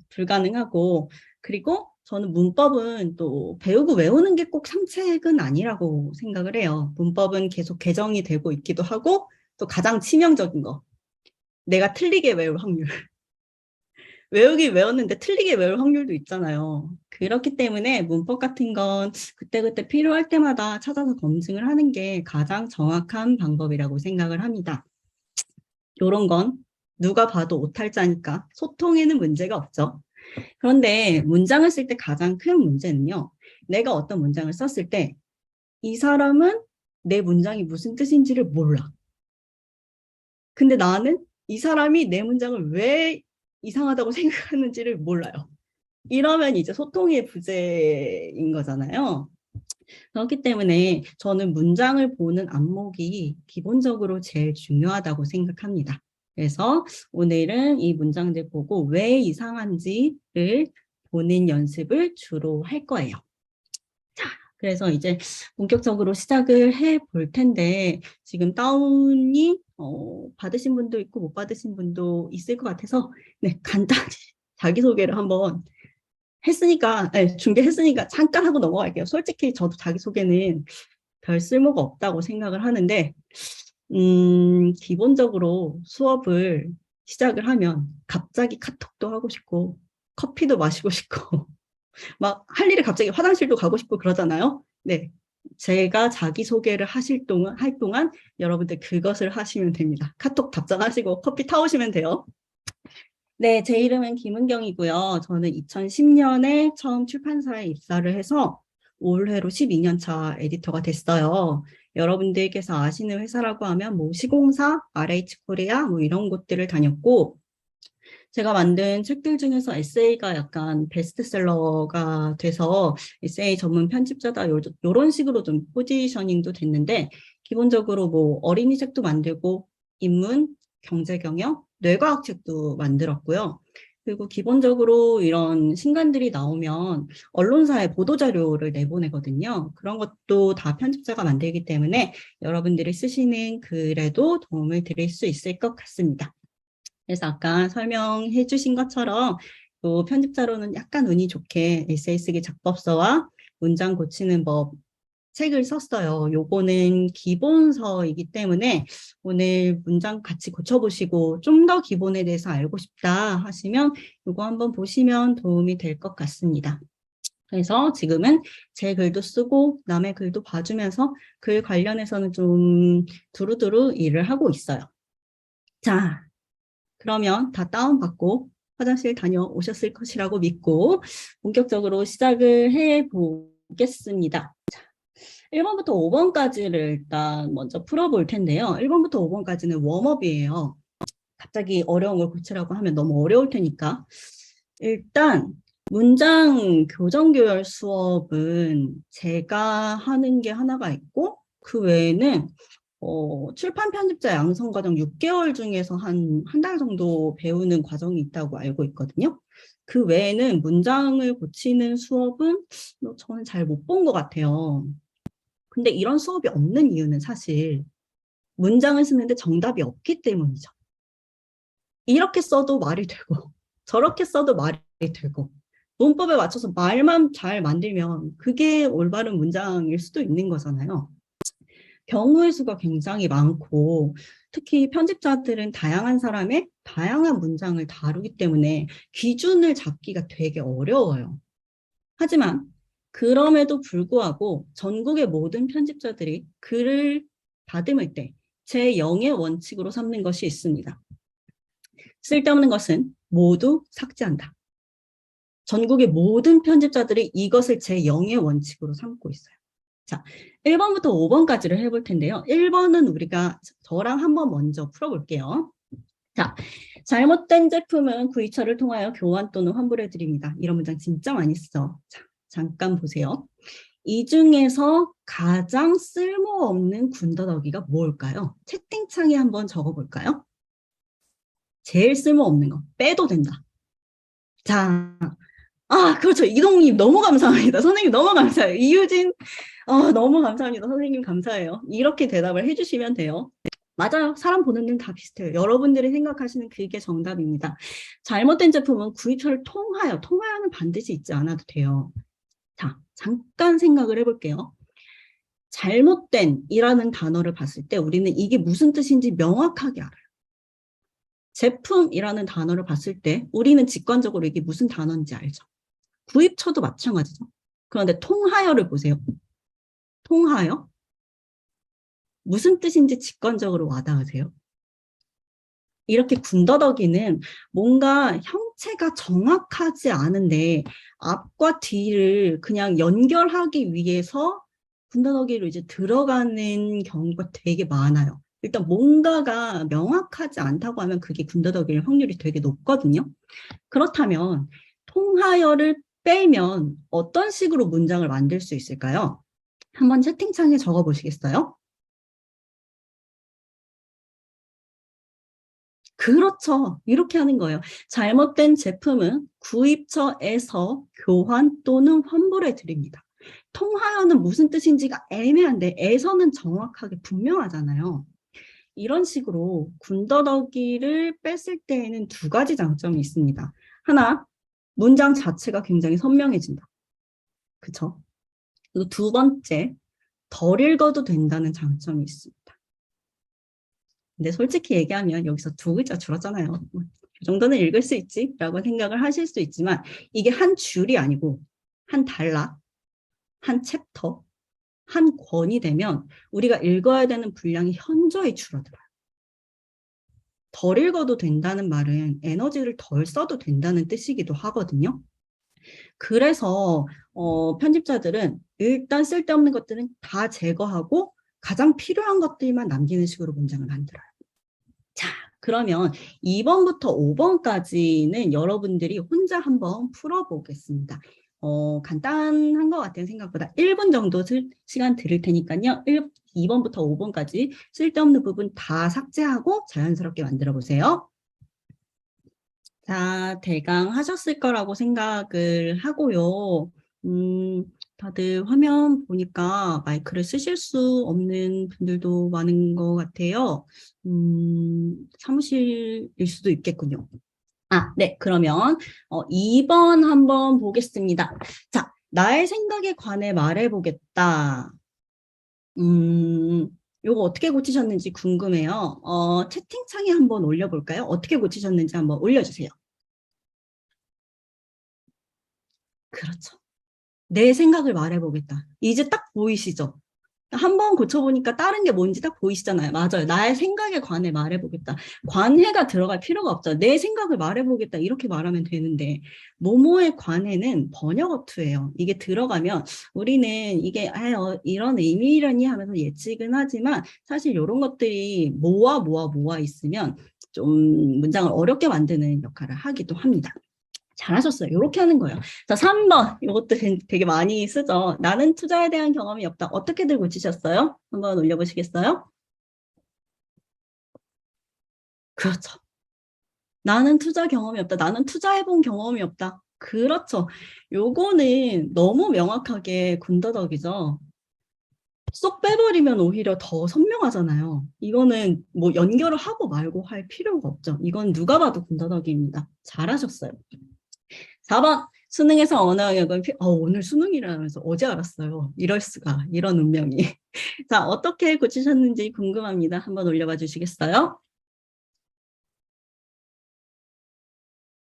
불가능하고, 그리고 저는 문법은 또 배우고 외우는 게 꼭 상책은 아니라고 생각을 해요. 문법은 계속 개정이 되고 있기도 하고, 또 가장 치명적인 거, 내가 틀리게 외울 확률. 외우긴 외웠는데 틀리게 외울 확률도 있잖아요. 그렇기 때문에 문법 같은 건 그때그때 필요할 때마다 찾아서 검증을 하는 게 가장 정확한 방법이라고 생각을 합니다. 이런 건 누가 봐도 오탈자니까 소통에는 문제가 없죠. 그런데 문장을 쓸 때 가장 큰 문제는요. 내가 어떤 문장을 썼을 때 이 사람은 내 문장이 무슨 뜻인지를 몰라. 근데 나는 이 사람이 내 문장을 왜 이상하다고 생각하는지를 몰라요. 이러면 이제 소통의 부재인 거잖아요. 그렇기 때문에 저는 문장을 보는 안목이 기본적으로 제일 중요하다고 생각합니다. 그래서 오늘은 이 문장들 보고 왜 이상한지를 보는 연습을 주로 할 거예요. 자, 그래서 이제 본격적으로 시작을 해 볼 텐데 지금 다운이 받으신 분도 있고 못 받으신 분도 있을 것 같아서 네, 간단히 자기소개를 한번 했으니까, 네, 준비했으니까 잠깐 하고 넘어갈게요. 솔직히 저도 자기소개는 별 쓸모가 없다고 생각을 하는데, 기본적으로 수업을 시작을 하면 갑자기 카톡도 하고 싶고, 커피도 마시고 싶고, 막 할 일을 갑자기 화장실도 가고 싶고 그러잖아요. 네. 제가 자기소개를 할 동안 여러분들 그것을 하시면 됩니다. 카톡 답장하시고 커피 타오시면 돼요. 네, 제 이름은 김은경이고요. 저는 2010년에 처음 출판사에 입사를 해서 올해로 12년 차 에디터가 됐어요. 여러분들께서 아시는 회사라고 하면 뭐 시공사, RH 코리아 뭐 이런 곳들을 다녔고 제가 만든 책들 중에서 에세이가 약간 베스트셀러가 돼서 에세이 전문 편집자다 요런 식으로 좀 포지셔닝도 됐는데 기본적으로 뭐 어린이 책도 만들고 인문, 경제경영, 뇌과학 책도 만들었고요. 그리고 기본적으로 이런 신간들이 나오면 언론사에 보도자료를 내보내거든요. 그런 것도 다 편집자가 만들기 때문에 여러분들이 쓰시는 글에도 도움을 드릴 수 있을 것 같습니다. 그래서 아까 설명해 주신 것처럼 또 편집자로는 약간 운이 좋게 에세이 쓰기 작법서와 문장 고치는 법 책을 썼어요. 요거는 기본서이기 때문에 오늘 문장 같이 고쳐보시고 좀 더 기본에 대해서 알고 싶다 하시면 요거 한번 보시면 도움이 될 것 같습니다. 그래서 지금은 제 글도 쓰고 남의 글도 봐주면서 글 관련해서는 좀 두루두루 일을 하고 있어요. 자, 그러면 다 다운받고 화장실 다녀오셨을 것이라고 믿고 본격적으로 시작을 해보겠습니다. 1번부터 5번까지를 일단 먼저 풀어볼 텐데요. 1번부터 5번까지는 웜업이에요. 갑자기 어려운 걸 고치라고 하면 너무 어려울 테니까. 일단 문장 교정교열 수업은 제가 하는 게 하나가 있고 그 외에는 출판 편집자 양성 과정 6개월 중에서 한 달 정도 배우는 과정이 있다고 알고 있거든요. 그 외에는 문장을 고치는 수업은 저는 잘 못 본 것 같아요. 근데 이런 수업이 없는 이유는 사실 문장을 쓰는데 정답이 없기 때문이죠. 이렇게 써도 말이 되고 저렇게 써도 말이 되고 문법에 맞춰서 말만 잘 만들면 그게 올바른 문장일 수도 있는 거잖아요. 경우의 수가 굉장히 많고 특히 편집자들은 다양한 사람의 다양한 문장을 다루기 때문에 기준을 잡기가 되게 어려워요. 하지만 그럼에도 불구하고 전국의 모든 편집자들이 글을 다듬을 때 제0의 원칙으로 삼는 것이 있습니다. 쓸데없는 것은 모두 삭제한다. 전국의 모든 편집자들이 이것을 제0의 원칙으로 삼고 있어요. 자, 1번부터 5번까지를 해볼 텐데요. 1번은 우리가 저랑 한번 먼저 풀어볼게요. 자, 잘못된 제품은 구입처를 통하여 교환 또는 환불해 드립니다. 이런 문장 진짜 많이 써. 자, 잠깐 보세요. 이 중에서 가장 쓸모없는 군더더기가 뭘까요? 채팅창에 한번 적어볼까요? 제일 쓸모없는 거 빼도 된다. 자, 그렇죠. 이동님 너무 감사합니다. 선생님 너무 감사해요. 이유진 너무 감사합니다. 선생님 감사해요. 이렇게 대답을 해주시면 돼요. 맞아요. 사람 보는 눈 다 비슷해요. 여러분들이 생각하시는 그게 정답입니다. 잘못된 제품은 구입처를 통하여는 반드시 있지 않아도 돼요. 자, 잠깐 생각을 해볼게요. 잘못된 이라는 단어를 봤을 때 우리는 이게 무슨 뜻인지 명확하게 알아요. 제품이라는 단어를 봤을 때 우리는 직관적으로 이게 무슨 단어인지 알죠. 구입처도 마찬가지죠. 그런데 통하여를 보세요. 통하여? 무슨 뜻인지 직관적으로 와닿으세요? 이렇게 군더더기는 뭔가 형체가 정확하지 않은데 앞과 뒤를 그냥 연결하기 위해서 군더더기로 이제 들어가는 경우가 되게 많아요. 일단 뭔가가 명확하지 않다고 하면 그게 군더더기일 확률이 되게 높거든요. 그렇다면 통하여를 빼면 어떤 식으로 문장을 만들 수 있을까요? 한번 채팅창에 적어 보시겠어요? 그렇죠. 이렇게 하는 거예요. 잘못된 제품은 구입처에서 교환 또는 환불해 드립니다. 통하여는 무슨 뜻인지가 애매한데 에서는 정확하게 분명하잖아요. 이런 식으로 군더더기를 뺐을 때에는 두 가지 장점이 있습니다. 하나, 문장 자체가 굉장히 선명해진다. 그쵸? 그리고 두 번째, 덜 읽어도 된다는 장점이 있습니다. 근데 솔직히 얘기하면 여기서 두 글자 줄었잖아요. 이 정도는 읽을 수 있지? 라고 생각을 하실 수 있지만 이게 한 줄이 아니고 한 단락, 한 챕터, 한 권이 되면 우리가 읽어야 되는 분량이 현저히 줄어들어요. 덜 읽어도 된다는 말은 에너지를 덜 써도 된다는 뜻이기도 하거든요. 그래서 편집자들은 일단 쓸데없는 것들은 다 제거하고 가장 필요한 것들만 남기는 식으로 문장을 만들어요. 자, 그러면 2번부터 5번까지는 여러분들이 혼자 한번 풀어보겠습니다. 간단한 것 같아요. 생각보다 1분 정도 시간 드릴 테니까요. 2번부터 5번까지 쓸데없는 부분 다 삭제하고 자연스럽게 만들어 보세요. 자, 대강 하셨을 거라고 생각을 하고요. 다들 화면 보니까 마이크를 쓰실 수 없는 분들도 많은 것 같아요. 사무실일 수도 있겠군요. 네. 그러면 2번 한번 보겠습니다. 자, 나의 생각에 관해 말해보겠다. 요거 어떻게 고치셨는지 궁금해요. 채팅창에 한번 올려볼까요? 어떻게 고치셨는지 한번 올려주세요. 그렇죠. 내 생각을 말해보겠다. 이제 딱 보이시죠? 한번 고쳐보니까 다른 게 뭔지 딱 보이시잖아요. 맞아요. 나의 생각에 관해 말해보겠다. 관해가 들어갈 필요가 없죠. 내 생각을 말해보겠다. 이렇게 말하면 되는데 뭐뭐에 관해는 번역어투예요. 이게 들어가면 우리는 이게 이런 의미라니 하면서 예측은 하지만 사실 이런 것들이 뭐와 있으면 좀 문장을 어렵게 만드는 역할을 하기도 합니다. 잘하셨어요. 이렇게 하는 거예요. 자, 3번. 이것도 되게 많이 쓰죠. 나는 투자에 대한 경험이 없다. 어떻게들 고치셨어요? 한번 올려보시겠어요? 그렇죠. 나는 투자 경험이 없다. 나는 투자해본 경험이 없다. 그렇죠. 요거는 너무 명확하게 군더더기죠. 쏙 빼버리면 오히려 더 선명하잖아요. 이거는 뭐 연결을 하고 말고 할 필요가 없죠. 이건 누가 봐도 군더더기입니다. 잘하셨어요. 4번 수능에서 언어 영역은 오늘 수능이라면서 어제 알았어요. 이럴 수가. 이런 운명이. 자, 어떻게 고치셨는지 궁금합니다. 한번 올려봐 주시겠어요?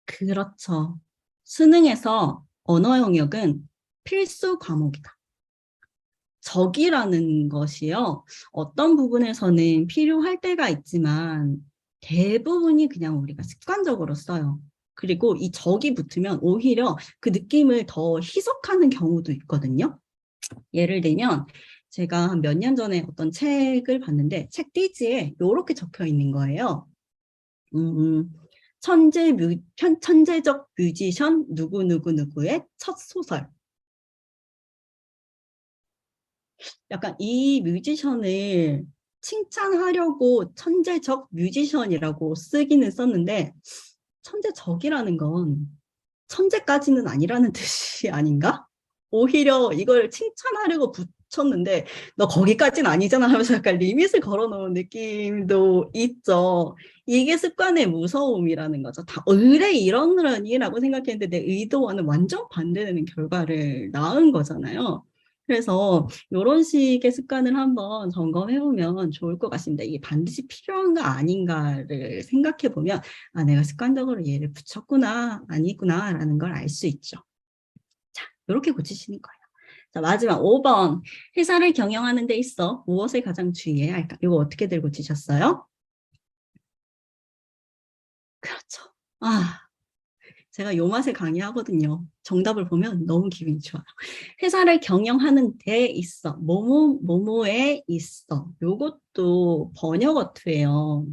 그렇죠. 수능에서 언어 영역은 필수 과목이다. 적이라는 것이요. 어떤 부분에서는 필요할 때가 있지만 대부분이 그냥 우리가 습관적으로 써요. 그리고 이 적이 붙으면 오히려 그 느낌을 더 희석하는 경우도 있거든요. 예를 들면 제가 한 몇 년 전에 어떤 책을 봤는데 책 띠지에 이렇게 적혀 있는 거예요. 천재적 뮤지션 누구누구누구의 첫 소설. 약간 이 뮤지션을 칭찬하려고 천재적 뮤지션이라고 쓰기는 썼는데 천재적이라는 건 천재까지는 아니라는 뜻이 아닌가? 오히려 이걸 칭찬하려고 붙였는데 너 거기까지는 아니잖아 하면서 약간 리밋을 걸어놓은 느낌도 있죠. 이게 습관의 무서움이라는 거죠. 다 원래 이러느라니라고 생각했는데 내 의도와는 완전 반대되는 결과를 낳은 거잖아요. 그래서 이런 식의 습관을 한번 점검해보면 좋을 것 같습니다. 이게 반드시 필요한가 아닌가를 생각해보면 아, 내가 습관적으로 얘를 붙였구나 아니구나라는 걸 알 수 있죠. 자, 이렇게 고치시는 거예요. 자, 마지막 5번. 회사를 경영하는 데 있어 무엇을 가장 주의해야 할까? 이거 어떻게들 고치셨어요? 그렇죠. 아, 제가 요 맛에 강의하거든요. 정답을 보면 너무 기분이 좋아요. 회사를 경영하는 데 있어. 뭐뭐에 있어. 요것도 번역 어투예요.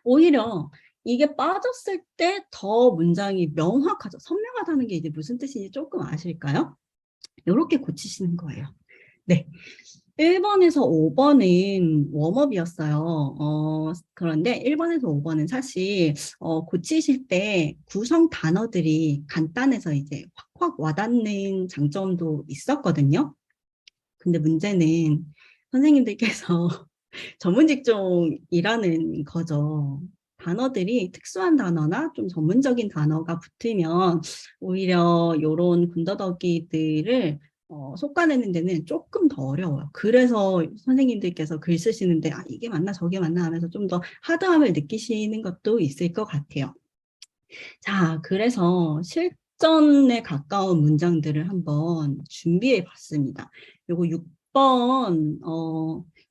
오히려 이게 빠졌을 때 더 문장이 명확하죠. 선명하다는 게 이제 무슨 뜻인지 조금 아실까요? 이렇게 고치시는 거예요. 네. 1번에서 5번은 웜업이었어요. 그런데 1번에서 5번은 사실 고치실 때 구성 단어들이 간단해서 이제 확확 와닿는 장점도 있었거든요. 근데 문제는 선생님들께서 전문 직종이라는 거죠. 단어들이 특수한 단어나 좀 전문적인 단어가 붙으면 오히려 이런 군더더기들을 속아내는 데는 조금 더 어려워요. 그래서 선생님들께서 글 쓰시는데 아, 이게 맞나 저게 맞나 하면서 좀 더 하드함을 느끼시는 것도 있을 것 같아요. 자, 그래서 실전에 가까운 문장들을 한번 준비해 봤습니다. 요거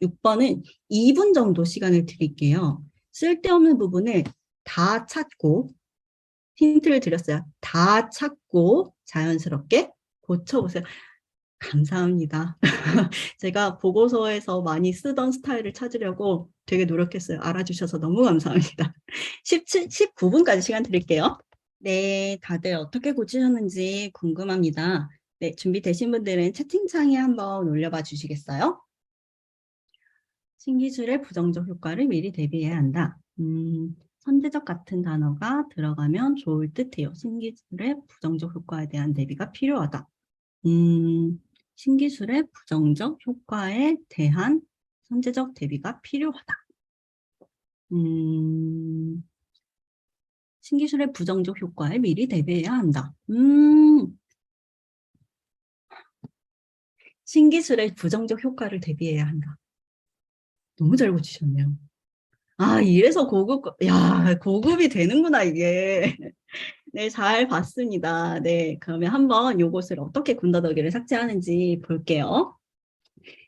6번은 2분 정도 시간을 드릴게요. 쓸데없는 부분을 다 찾고, 힌트를 드렸어요. 다 찾고 자연스럽게 고쳐보세요. 감사합니다. 제가 보고서에서 많이 쓰던 스타일을 찾으려고 되게 노력했어요. 알아주셔서 너무 감사합니다. 19분까지 시간 드릴게요. 네, 다들 어떻게 고치셨는지 궁금합니다. 네, 준비되신 분들은 채팅창에 한번 올려봐 주시겠어요? 신기술의 부정적 효과를 미리 대비해야 한다. 선제적 같은 단어가 들어가면 좋을 듯해요. 신기술의 부정적 효과에 대한 대비가 필요하다. 신기술의 부정적 효과에 대한 선제적 대비가 필요하다. 신기술의 부정적 효과에 미리 대비해야 한다. 신기술의 부정적 효과를 대비해야 한다. 너무 잘 고치셨네요. 아, 이래서 고급이 되는구나, 이게. 네, 잘 봤습니다. 네, 그러면 한번 요것을 어떻게 군더더기를 삭제하는지 볼게요.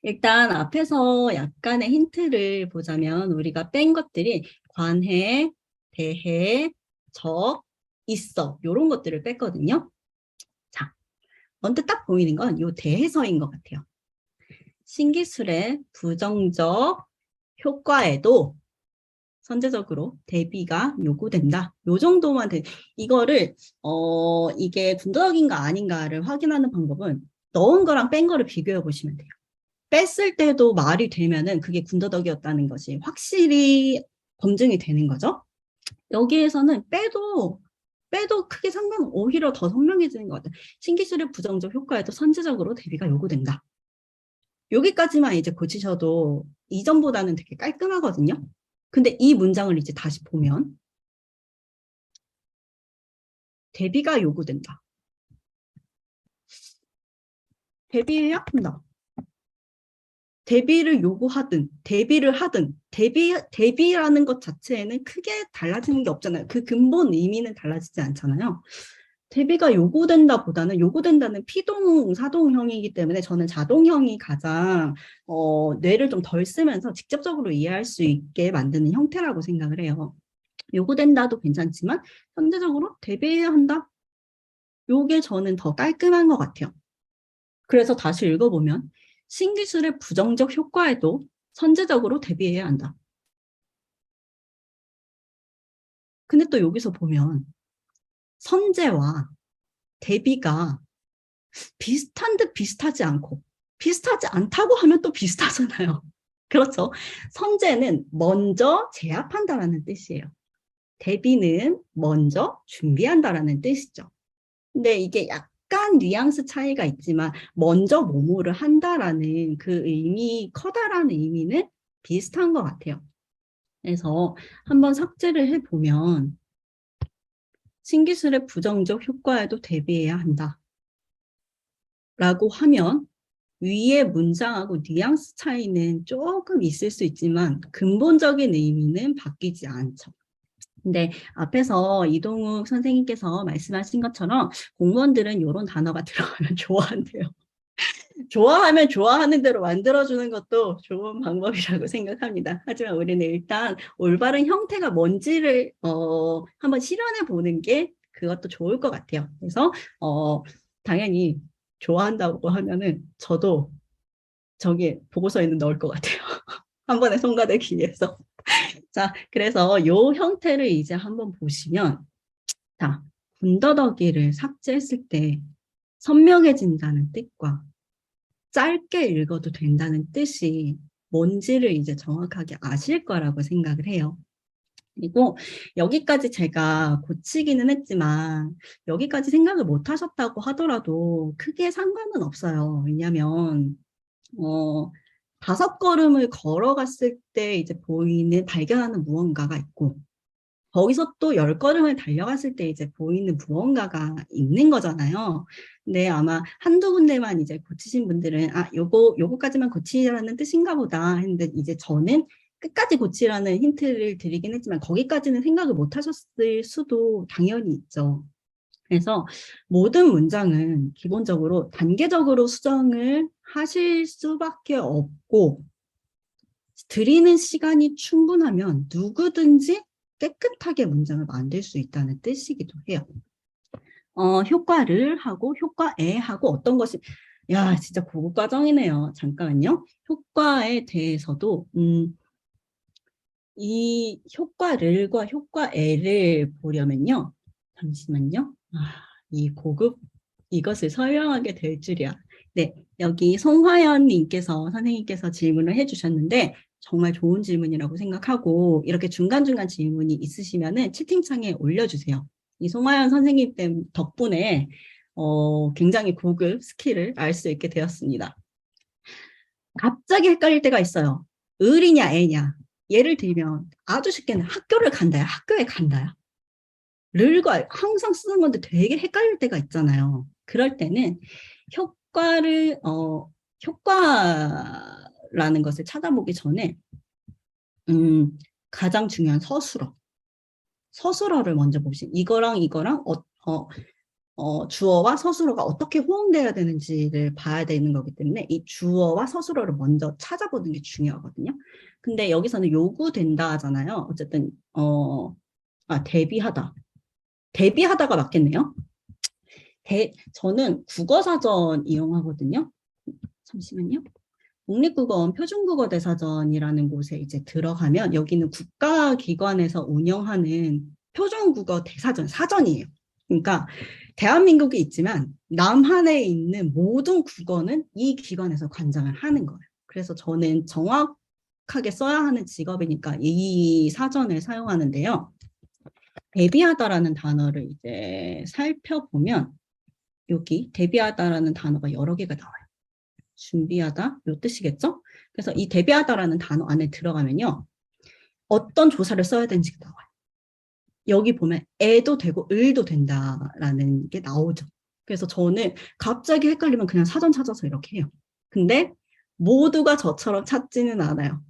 일단 앞에서 약간의 힌트를 보자면 우리가 뺀 것들이 관해, 대해, 적, 있어 요런 것들을 뺐거든요. 자, 먼저 딱 보이는 건 요 대해서인 것 같아요. 신기술의 부정적 효과에도 선제적으로 대비가 요구된다. 요 정도만 이거를 이게 군더더기인가 아닌가를 확인하는 방법은 넣은 거랑 뺀 거를 비교해 보시면 돼요. 뺐을 때도 말이 되면은 그게 군더더기였다는 것이 확실히 검증이 되는 거죠. 여기에서는 빼도 크게 오히려 더 선명해지는 것 같아요. 신기술의 부정적 효과에도 선제적으로 대비가 요구된다. 여기까지만 이제 고치셔도 이전보다는 되게 깔끔하거든요. 근데 이 문장을 이제 다시 보면 대비가 요구된다. 대비해야 한다. 대비를 요구하든 대비를 하든 대비라는 것 자체에는 크게 달라지는 게 없잖아요. 그 근본 의미는 달라지지 않잖아요. 대비가 요구된다 보다는 요구된다는 피동 사동형이기 때문에 저는 자동형이 가장 뇌를 좀 덜 쓰면서 직접적으로 이해할 수 있게 만드는 형태라고 생각을 해요. 요구된다도 괜찮지만 현재적으로 대비해야 한다. 요게 저는 더 깔끔한 것 같아요. 그래서 다시 읽어보면 신기술의 부정적 효과에도 선제적으로 대비해야 한다. 근데 또 여기서 보면 선제와 대비가 비슷한 듯 비슷하지 않고 비슷하지 않다고 하면 또 비슷하잖아요. 그렇죠? 선제는 먼저 제압한다라는 뜻이에요. 대비는 먼저 준비한다라는 뜻이죠. 근데 이게 약간 약간 뉘앙스 차이가 있지만 먼저 뭐뭐를 한다라는 그 의미, 커다라는 의미는 비슷한 것 같아요. 그래서 한번 삭제를 해보면 신기술의 부정적 효과에도 대비해야 한다 라고 하면 위의 문장하고 뉘앙스 차이는 조금 있을 수 있지만 근본적인 의미는 바뀌지 않죠. 근데 앞에서 이동욱 선생님께서 말씀하신 것처럼 공무원들은 이런 단어가 들어가면 좋아한대요. 좋아하면 좋아하는 대로 만들어주는 것도 좋은 방법이라고 생각합니다. 하지만 우리는 일단 올바른 형태가 뭔지를 한번 실현해 보는 게 그것도 좋을 것 같아요. 그래서 당연히 좋아한다고 하면은 저도 저기 보고서에는 넣을 것 같아요. 한 번에 통과되기 위해서. 자, 그래서 요 형태를 이제 한번 보시면, 자, 군더더기를 삭제했을 때 선명해진다는 뜻과 짧게 읽어도 된다는 뜻이 뭔지를 이제 정확하게 아실 거라고 생각을 해요. 그리고 여기까지 제가 고치기는 했지만 여기까지 생각을 못 하셨다고 하더라도 크게 상관은 없어요. 왜냐하면 5걸음을 걸어갔을 때 이제 보이는 발견하는 무언가가 있고 거기서 또 10걸음을 달려갔을 때 이제 보이는 무언가가 있는 거잖아요. 근데 아마 한두 군데만 이제 고치신 분들은 요거까지만 고치라는 뜻인가 보다 했는데 이제 저는 끝까지 고치라는 힌트를 드리긴 했지만 거기까지는 생각을 못 하셨을 수도 당연히 있죠. 그래서 모든 문장은 기본적으로 단계적으로 수정을 하실 수밖에 없고 드리는 시간이 충분하면 누구든지 깨끗하게 문장을 만들 수 있다는 뜻이기도 해요. 효과를 하고 효과에 하고 어떤 것이 야 진짜 고급 과정이네요. 잠깐만요. 효과에 대해서도 이 효과를과 효과에를 보려면요. 잠시만요. 이 고급 이것을 설명하게 될 줄이야. 네, 여기 송화연 님께서 선생님께서 질문을 해주셨는데 정말 좋은 질문이라고 생각하고 이렇게 중간중간 질문이 있으시면은 채팅창에 올려주세요. 이 송화연 선생님 덕분에 굉장히 고급 스킬을 알 수 있게 되었습니다. 갑자기 헷갈릴 때가 있어요. 을이냐 애냐. 예를 들면 아주 쉽게는 학교를 간다야 학교에 간다야. 를과 항상 쓰는 건데 되게 헷갈릴 때가 있잖아요. 그럴 때는 효과라는 것을 찾아보기 전에 가장 중요한 서술어를 먼저 보시면 이거랑 주어와 서술어가 어떻게 호응돼야 되는지를 봐야 되는 거기 때문에 이 주어와 서술어를 먼저 찾아보는 게 중요하거든요. 근데 여기서는 요구된다 하잖아요. 어쨌든 대비하다가 맞겠네요. 저는 국어사전 이용하거든요. 잠시만요. 국립국어원 표준국어대사전이라는 곳에 이제 들어가면 여기는 국가기관에서 운영하는 표준국어 대사전, 사전이에요. 그러니까 대한민국에 있지만 남한에 있는 모든 국어는 이 기관에서 관장을 하는 거예요. 그래서 저는 정확하게 써야 하는 직업이니까 이 사전을 사용하는데요. 대비하다라는 단어를 이제 살펴보면 여기 대비하다라는 단어가 여러 개가 나와요. 준비하다, 요 뜻이겠죠? 그래서 이 대비하다라는 단어 안에 들어가면요. 어떤 조사를 써야 되는지가 나와요. 여기 보면 애도 되고 을도 된다라는 게 나오죠. 그래서 저는 갑자기 헷갈리면 그냥 사전 찾아서 이렇게 해요. 근데 모두가 저처럼 찾지는 않아요.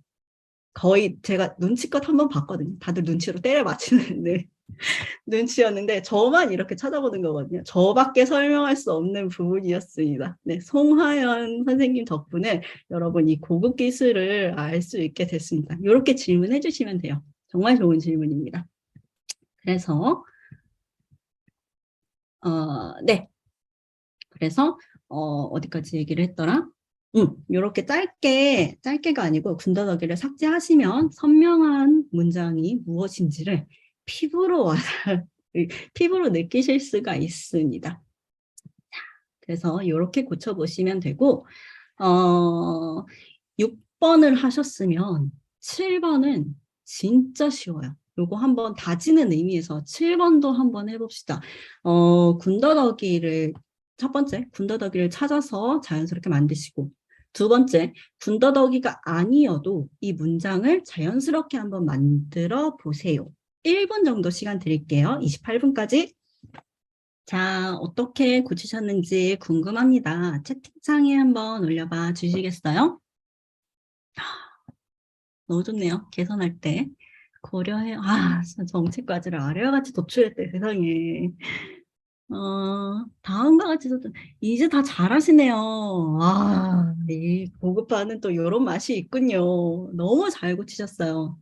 거의 제가 눈치껏 한번 봤거든요. 다들 눈치로 때려 맞히는데 눈치였는데 저만 이렇게 찾아보는 거거든요. 저밖에 설명할 수 없는 부분이었습니다. 네, 송하연 선생님 덕분에 여러분 이 고급 기술을 알 수 있게 됐습니다. 이렇게 질문해 주시면 돼요. 정말 좋은 질문입니다. 그래서 네. 그래서 어디까지 얘기를 했더라? 이렇게 짧게가 아니고 군더더기를 삭제하시면 선명한 문장이 무엇인지를 피부로 느끼실 수가 있습니다. 그래서 이렇게 고쳐보시면 되고 6번을 하셨으면 7번은 진짜 쉬워요. 요거 한번 다지는 의미에서 7번도 한번 해봅시다. 군더더기를 첫 번째, 군더더기를 찾아서 자연스럽게 만드시고, 두 번째, 군더더기가 아니어도 이 문장을 자연스럽게 한번 만들어 보세요. 1분 정도 시간 드릴게요. 28분까지. 자, 어떻게 고치셨는지 궁금합니다. 채팅창에 한번 올려봐 주시겠어요? 너무 좋네요. 개선할 때. 고려해, 정책 과제를 아래와 같이 도출했대, 세상에. 다음과 같이 이제 다 잘하시네요. 이 고급화는 또 이런 맛이 있군요. 너무 잘 고치셨어요.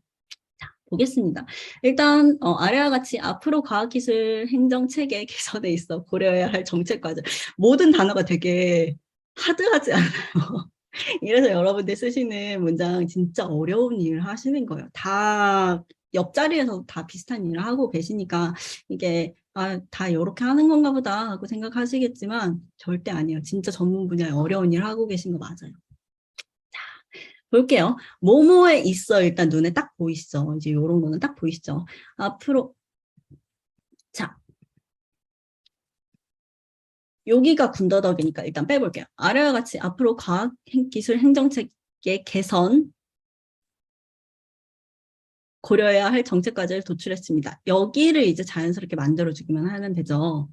자, 보겠습니다. 일단 아래와 같이 앞으로 과학기술 행정체계 개선에 있어 고려해야 할 정책 과제. 모든 단어가 되게 하드하지 않아요. 이래서 여러분들 쓰시는 문장 진짜 어려운 일을 하시는 거예요. 다 옆자리에서 다 비슷한 일을 하고 계시니까 이게 다 이렇게 하는 건가 보다 하고 생각하시겠지만 절대 아니에요. 진짜 전문 분야에 어려운 일을 하고 계신 거 맞아요. 자, 볼게요. 뭐뭐에 있어 일단 눈에 딱 보이시죠? 이제 이런 거는 딱 보이시죠? 앞으로 자, 여기가 군더더기니까 일단 빼볼게요. 아래와 같이 앞으로 과학기술 행정체계 개선 고려해야 할 정책 과제를 도출했습니다. 여기를 이제 자연스럽게 만들어주기만 하면 되죠.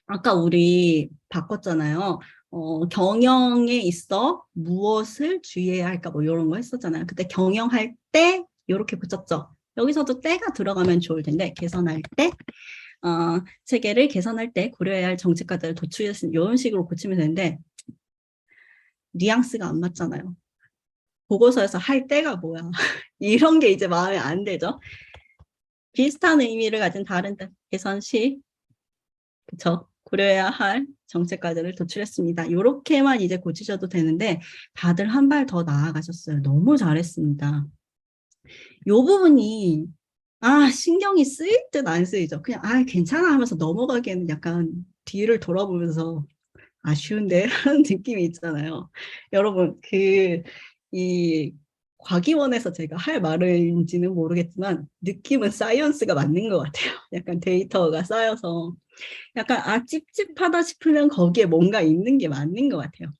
아까 우리 바꿨잖아요. 경영에 있어 무엇을 주의해야 할까 뭐 이런 거 했었잖아요. 그때 경영할 때 이렇게 붙였죠. 여기서도 때가 들어가면 좋을 텐데 개선할 때 체계를 개선할 때 고려해야 할 정책 과제를 도출했습니다. 이런 식으로 고치면 되는데 뉘앙스가 안 맞잖아요. 보고서에서 할 때가 뭐야. 이런 게 이제 마음에 안 들죠. 비슷한 의미를 가진 다른 개선 시 그쵸? 고려해야 할 정책 과제를 도출했습니다. 이렇게만 이제 고치셔도 되는데 다들 한 발 더 나아가셨어요. 너무 잘했습니다. 이 부분이 신경이 쓰일 듯 안 쓰이죠. 그냥 괜찮아 하면서 넘어가기에는 약간 뒤를 돌아보면서 아쉬운데 하는 느낌이 있잖아요. 여러분 이 과기원에서 제가 할 말인지는 모르겠지만 느낌은 사이언스가 맞는 것 같아요. 약간 데이터가 쌓여서 약간 찝찝하다 싶으면 거기에 뭔가 있는 게 맞는 것 같아요.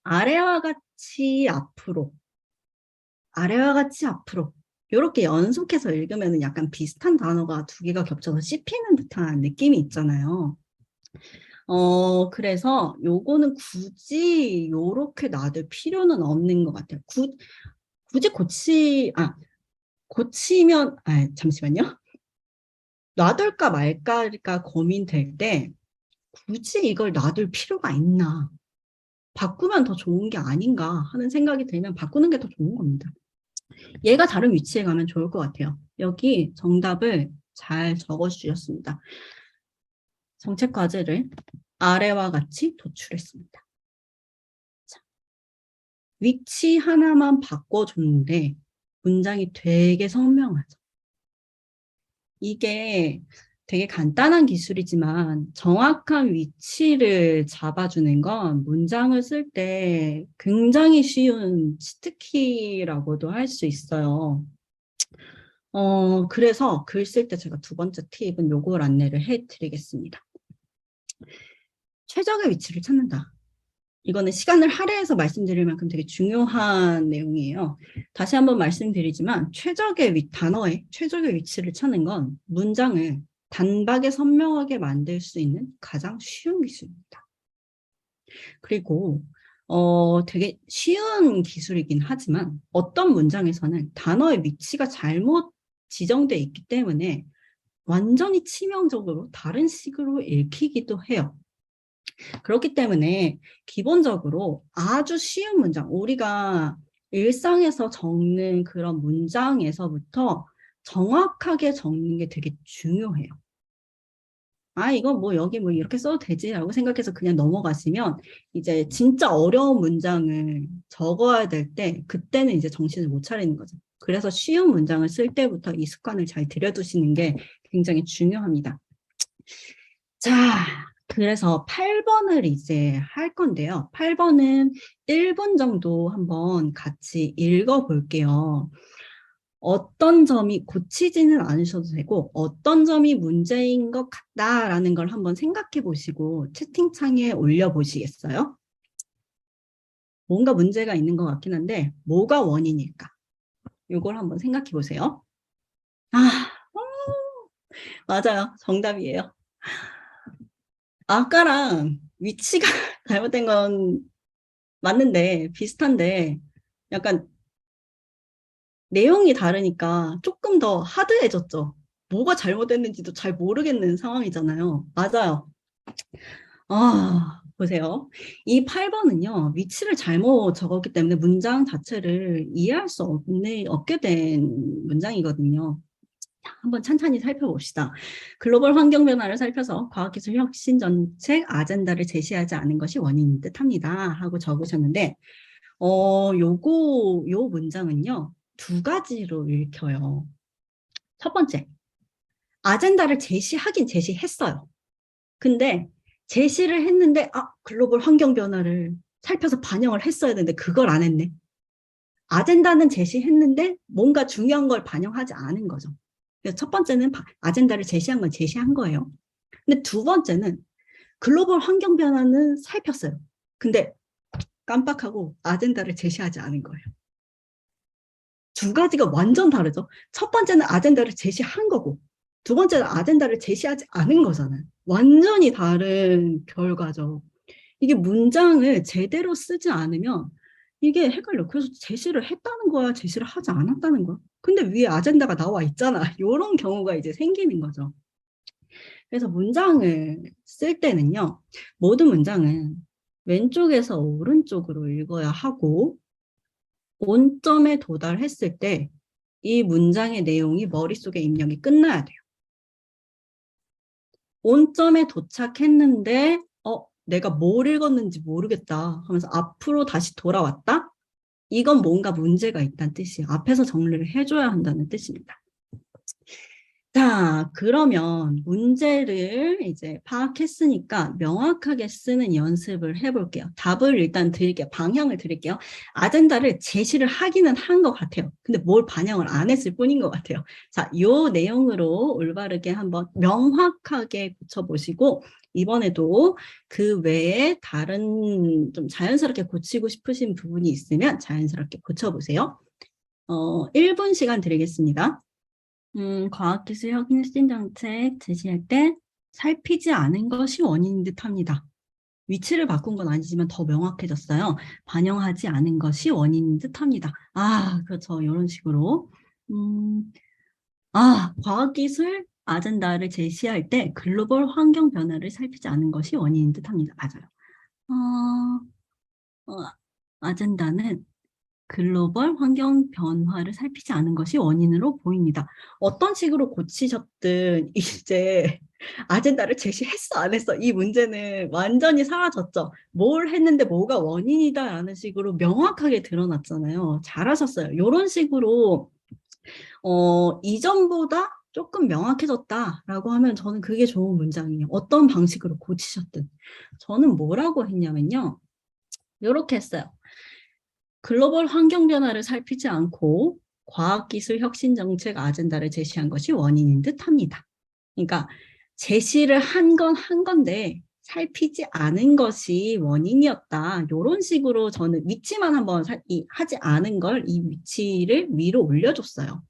아래와 같이 앞으로 아래와 같이 앞으로 이렇게 연속해서 읽으면 약간 비슷한 단어가 두 개가 겹쳐서 씹히는 듯한 느낌이 있잖아요. 그래서 요거는 굳이 요렇게 놔둘 필요는 없는 것 같아요. 굳이 고치면, 잠시만요. 놔둘까 말까가 고민될 때 굳이 이걸 놔둘 필요가 있나. 바꾸면 더 좋은 게 아닌가 하는 생각이 들면 바꾸는 게 더 좋은 겁니다. 얘가 다른 위치에 가면 좋을 것 같아요. 여기 정답을 잘 적어주셨습니다. 정책 과제를 아래와 같이 도출했습니다. 자, 위치 하나만 바꿔줬는데 문장이 되게 선명하죠. 이게 되게 간단한 기술이지만 정확한 위치를 잡아주는 건 문장을 쓸 때 굉장히 쉬운 치트키라고도 할 수 있어요. 그래서 글 쓸 때 제가 두 번째 팁은 요걸 안내를 해드리겠습니다. 최적의 위치를 찾는다. 이거는 시간을 할애해서 말씀드릴 만큼 되게 중요한 내용이에요. 다시 한번 말씀드리지만 단어의 최적의 위치를 찾는 건 문장을 단박에 선명하게 만들 수 있는 가장 쉬운 기술입니다. 그리고 되게 쉬운 기술이긴 하지만 어떤 문장에서는 단어의 위치가 잘못 지정되어 있기 때문에 완전히 치명적으로 다른 식으로 읽히기도 해요. 그렇기 때문에 기본적으로 아주 쉬운 문장, 우리가 일상에서 적는 그런 문장에서부터 정확하게 적는 게 되게 중요해요. 이거 뭐 여기 뭐 이렇게 써도 되지라고 생각해서 그냥 넘어가시면 이제 진짜 어려운 문장을 적어야 될 때 그때는 이제 정신을 못 차리는 거죠. 그래서 쉬운 문장을 쓸 때부터 이 습관을 잘 들여두시는 게 굉장히 중요합니다. 자, 그래서 8번을 이제 할 건데요. 8번은 1분 정도 한번 같이 읽어볼게요. 어떤 점이 고치지는 않으셔도 되고 어떤 점이 문제인 것 같다라는 걸 한번 생각해 보시고 채팅창에 올려보시겠어요? 뭔가 문제가 있는 것 같긴 한데 뭐가 원인일까? 이걸 한번 생각해 보세요. 맞아요. 정답이에요. 아까랑 위치가 잘못된 건 맞는데 비슷한데 약간 내용이 다르니까 조금 더 하드해졌죠. 뭐가 잘못됐는지도 잘 모르겠는 상황이잖아요. 맞아요. 보세요. 이 8번은요, 위치를 잘못 적었기 때문에 문장 자체를 이해할 수 없게 된 문장이거든요. 자, 한번 찬찬히 살펴봅시다. 글로벌 환경 변화를 살펴서 과학기술 혁신 정책 아젠다를 제시하지 않은 것이 원인인 듯합니다. 하고 적으셨는데, 요 문장은요, 두 가지로 읽혀요. 첫 번째, 아젠다를 제시하긴 제시했어요. 근데 제시를 했는데 글로벌 환경 변화를 살펴서 반영을 했어야 되는데 그걸 안 했네. 아젠다는 제시했는데 뭔가 중요한 걸 반영하지 않은 거죠. 그래서 첫 번째는 아젠다를 제시한 건 제시한 거예요. 근데 두 번째는 글로벌 환경 변화는 살폈어요. 근데 깜빡하고 아젠다를 제시하지 않은 거예요. 두 가지가 완전 다르죠. 첫 번째는 아젠다를 제시한 거고 두 번째는 아젠다를 제시하지 않은 거잖아요. 완전히 다른 결과죠. 이게 문장을 제대로 쓰지 않으면 이게 헷갈려. 그래서 제시를 했다는 거야, 제시를 하지 않았다는 거야. 근데 위에 아젠다가 나와 있잖아. 이런 경우가 이제 생기는 거죠. 그래서 문장을 쓸 때는요, 모든 문장은 왼쪽에서 오른쪽으로 읽어야 하고, 온점에 도달했을 때 이 문장의 내용이 머릿속에 입력이 끝나야 돼요. 온점에 도착했는데 내가 뭘 읽었는지 모르겠다 하면서 앞으로 다시 돌아왔다? 이건 뭔가 문제가 있다는 뜻이에요. 앞에서 정리를 해줘야 한다는 뜻입니다. 자, 그러면 문제를 이제 파악했으니까 명확하게 쓰는 연습을 해볼게요. 답을 일단 드릴게요. 방향을 드릴게요. 아젠다를 제시를 하기는 한 것 같아요. 근데 뭘 반영을 안 했을 뿐인 것 같아요. 자, 요 내용으로 올바르게 한번 명확하게 고쳐보시고 이번에도 그 외에 다른 좀 자연스럽게 고치고 싶으신 부분이 있으면 자연스럽게 고쳐보세요. 1분 시간 드리겠습니다. 과학기술 혁신 정책 제시할 때 살피지 않은 것이 원인인 듯합니다. 위치를 바꾼 건 아니지만 더 명확해졌어요. 반영하지 않은 것이 원인인 듯합니다. 그렇죠. 이런 식으로. 과학기술 아젠다를 제시할 때 글로벌 환경 변화를 살피지 않은 것이 원인인 듯합니다. 맞아요. 아젠다는 글로벌 환경 변화를 살피지 않은 것이 원인으로 보입니다. 어떤 식으로 고치셨든 이제 아젠다를 제시했어 안 했어 이 문제는 완전히 사라졌죠. 뭘 했는데 뭐가 원인이다라는 식으로 명확하게 드러났잖아요. 잘하셨어요. 이런 식으로 이전보다 조금 명확해졌다라고 하면 저는 그게 좋은 문장이에요. 어떤 방식으로 고치셨든. 저는 뭐라고 했냐면요. 이렇게 했어요. 글로벌 환경 변화를 살피지 않고 과학기술 혁신 정책 아젠다를 제시한 것이 원인인 듯합니다. 그러니까 제시를 한 건 한 건데 살피지 않은 것이 원인이었다. 이런 식으로 저는 위치만 한번 하지 않은 걸 이 위치를 위로 올려줬어요.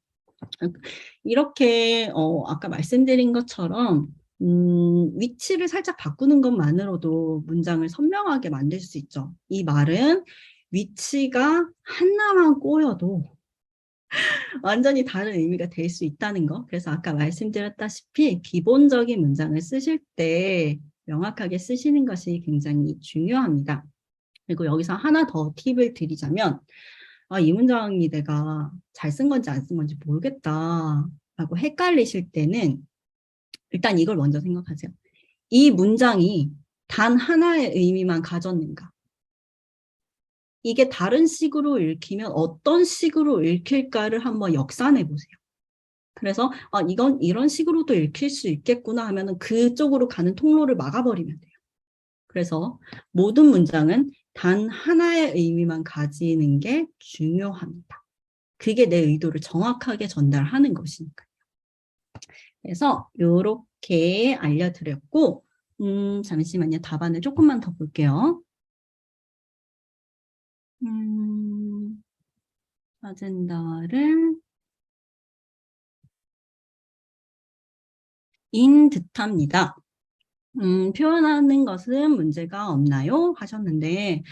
이렇게 아까 말씀드린 것처럼 위치를 살짝 바꾸는 것만으로도 문장을 선명하게 만들 수 있죠. 이 말은 위치가 하나만 꼬여도 완전히 다른 의미가 될 수 있다는 거. 그래서 아까 말씀드렸다시피 기본적인 문장을 쓰실 때 명확하게 쓰시는 것이 굉장히 중요합니다. 그리고 여기서 하나 더 팁을 드리자면 이 문장이 내가 잘 쓴 건지 안 쓴 건지 모르겠다 라고 헷갈리실 때는 일단 이걸 먼저 생각하세요. 이 문장이 단 하나의 의미만 가졌는가? 이게 다른 식으로 읽히면 어떤 식으로 읽힐까를 한번 역산해 보세요. 그래서 이건 이런 식으로도 읽힐 수 있겠구나 하면은 그쪽으로 가는 통로를 막아버리면 돼요. 그래서 모든 문장은 단 하나의 의미만 가지는 게 중요합니다. 그게 내 의도를 정확하게 전달하는 것이니까. 그래서 이렇게 알려드렸고, 잠시만요. 답안을 조금만 더 볼게요. 아젠다를 인 듯합니다. 표현하는 것은 문제가 없나요? 하셨는데,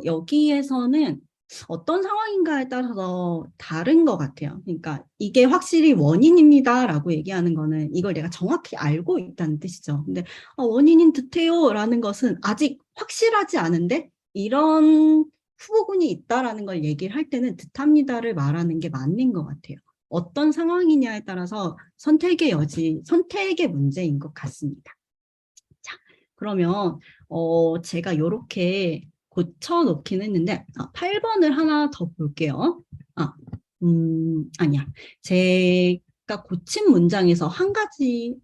여기에서는 어떤 상황인가에 따라서 다른 것 같아요. 그러니까 이게 확실히 원인입니다라고 얘기하는 거는 이걸 내가 정확히 알고 있다는 뜻이죠. 근데 원인인 듯해요라는 것은 아직 확실하지 않은데 이런 후보군이 있다라는 걸 얘기를 할 때는 듯합니다를 말하는 게 맞는 것 같아요. 어떤 상황이냐에 따라서 선택의 문제인 것 같습니다. 자, 그러면 제가 이렇게 고쳐놓긴 했는데 8번을 하나 더 볼게요. 아니야. 제가 고친 문장에서 한 가지를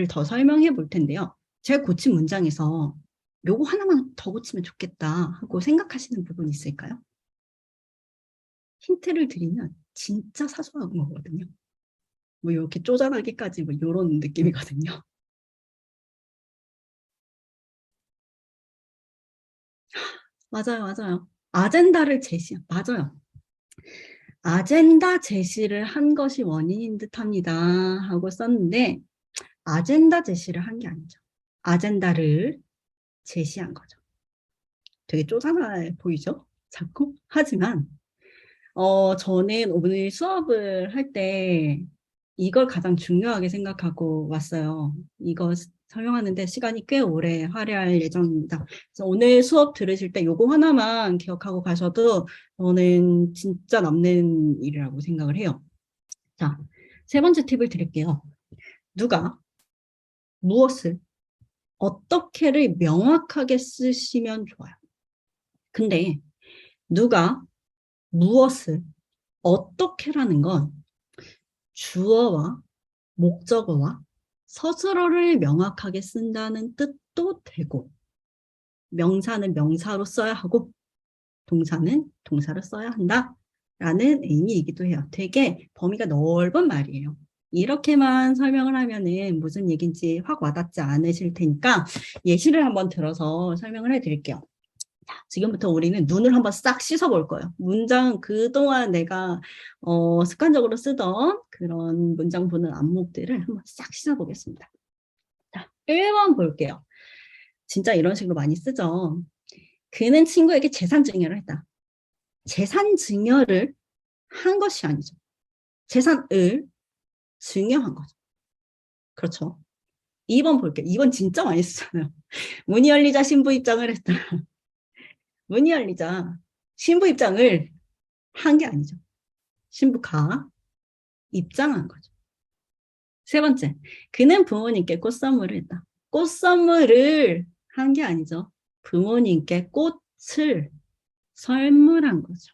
더 설명해 볼 텐데요. 제가 고친 문장에서 요거 하나만 더 고치면 좋겠다 하고 생각하시는 부분 있을까요? 힌트를 드리면 진짜 사소한 거거든요. 뭐 이렇게 쪼잔하기까지 뭐 이런 느낌이거든요. 맞아요. 아젠다를 맞아요. 아젠다 제시를 한 것이 원인인 듯합니다 하고 썼는데 아젠다 제시를 한 게 아니죠. 아젠다를 제시한 거죠. 되게 쪼잔해 보이죠? 자꾸? 하지만 저는 오늘 수업을 할 때 이걸 가장 중요하게 생각하고 왔어요. 이거 설명하는데 시간이 꽤 오래 할애할 예정입니다. 그래서 오늘 수업 들으실 때 요거 하나만 기억하고 가셔도 저는 진짜 남는 일이라고 생각을 해요. 자, 세 번째 팁을 드릴게요. 누가 무엇을 어떻게를 명확하게 쓰시면 좋아요. 근데 누가 무엇을 어떻게라는 건 주어와 목적어와 서술어를 명확하게 쓴다는 뜻도 되고 명사는 명사로 써야 하고 동사는 동사로 써야 한다라는 의미이기도 해요. 되게 범위가 넓은 말이에요. 이렇게만 설명을 하면은 무슨 얘기인지 확 와닿지 않으실 테니까 예시를 한번 들어서 설명을 해드릴게요. 자, 지금부터 우리는 눈을 한번 싹 씻어볼 거예요. 문장 그동안 내가 습관적으로 쓰던 그런 문장 보는 안목들을 한번 싹 씻어보겠습니다. 자, 1번 볼게요. 진짜 이런 식으로 많이 쓰죠. 그는 친구에게 재산 증여를 했다. 재산 증여를 한 것이 아니죠. 재산을 증여한 거죠. 그렇죠. 2번 볼게요. 2번 진짜 많이 쓰잖아요. 문이 열리자 신부 입장을 했다. 문이 열리자 신부 입장을 한 게 아니죠. 신부가 입장한 거죠. 세 번째, 그는 부모님께 꽃 선물을 했다. 꽃 선물을 한 게 아니죠. 부모님께 꽃을 선물한 거죠.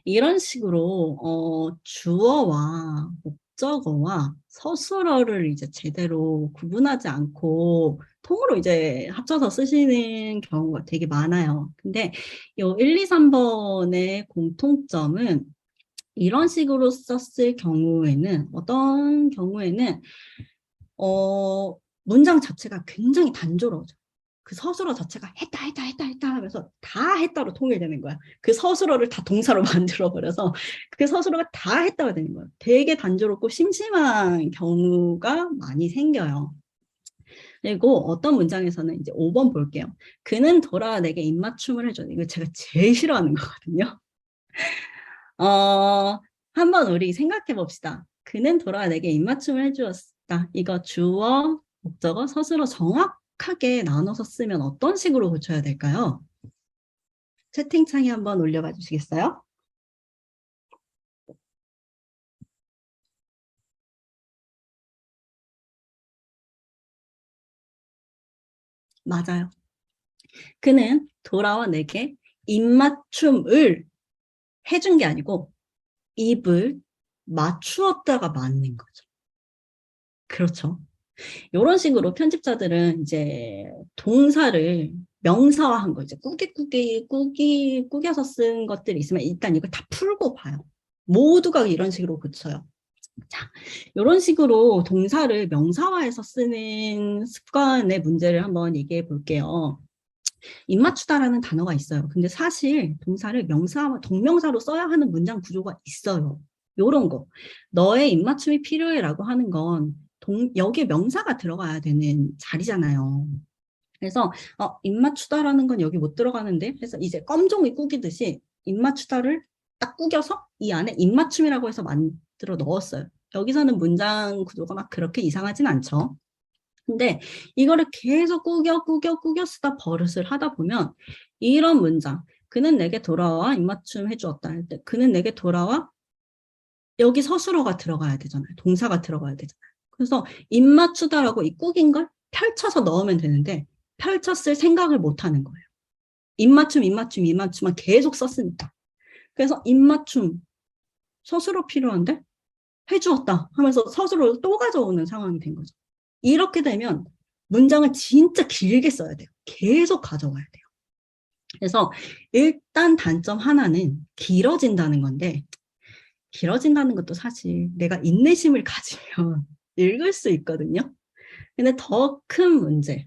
이런 식으로 주어와 목적어와 서술어를 이제 제대로 구분하지 않고 통으로 이제 합쳐서 쓰시는 경우가 되게 많아요. 근데 요 1, 2, 3번의 공통점은 이런 식으로 썼을 경우에는 어떤 경우에는 문장 자체가 굉장히 단조로워져. 그 서술어 자체가 했다 하면서 다 했다로 통일되는 거야. 그 서술어를 다 동사로 만들어버려서 그 서술어가 다 했다가 되는 거야. 되게 단조롭고 심심한 경우가 많이 생겨요. 그리고 어떤 문장에서는 이제 5번 볼게요. 그는 돌아와 내게 입맞춤을 해줘. 이거 제가 제일 싫어하는 거거든요. 한번 우리 생각해 봅시다. 그는 돌아와 내게 입맞춤을 해주었다. 이거 주어, 목적어, 서술어 정확하게 나눠서 쓰면 어떤 식으로 고쳐야 될까요? 채팅창에 한번 올려봐 주시겠어요? 맞아요. 그는 돌아와 내게 입맞춤을 해준 게 아니고 입을 맞추었다가 맞는 거죠. 그렇죠. 이런 식으로 편집자들은 이제 동사를 명사화한 거 이제 꾸겨서 쓴 것들이 있으면 일단 이걸 다 풀고 봐요. 모두가 이런 식으로 고쳐요. 자, 이런 식으로 동사를 명사화해서 쓰는 습관의 문제를 한번 얘기해 볼게요. 입맞추다라는 단어가 있어요. 근데 사실 동사를 동명사로 써야 하는 문장 구조가 있어요. 요런 거. 너의 입맞춤이 필요해라고 하는 건 여기에 명사가 들어가야 되는 자리잖아요. 그래서 입맞추다라는 건 여기 못 들어가는데 그래서 이제 껌종이 꾸기듯이 입맞추다를 딱 꾸겨서 이 안에 입맞춤이라고 해서 만들어 넣었어요. 여기서는 문장 구조가 막 그렇게 이상하진 않죠. 근데 이거를 계속 꾸겨 쓰다 버릇을 하다 보면 이런 문장, 그는 내게 돌아와 입맞춤 해주었다 할 때 그는 내게 돌아와 여기 서술어가 들어가야 되잖아요. 동사가 들어가야 되잖아요. 그래서 입맞추다라고 이 꾸긴 걸 펼쳐서 넣으면 되는데 펼쳤을 생각을 못 하는 거예요. 입맞춤만 계속 썼으니까. 그래서 입맞춤 서술어 필요한데 해주었다 하면서 서술어를 또 가져오는 상황이 된 거죠. 이렇게 되면 문장을 진짜 길게 써야 돼요. 계속 가져와야 돼요. 그래서 일단 단점 하나는 길어진다는 건데 길어진다는 것도 사실 내가 인내심을 가지면 읽을 수 있거든요. 근데 더 큰 문제,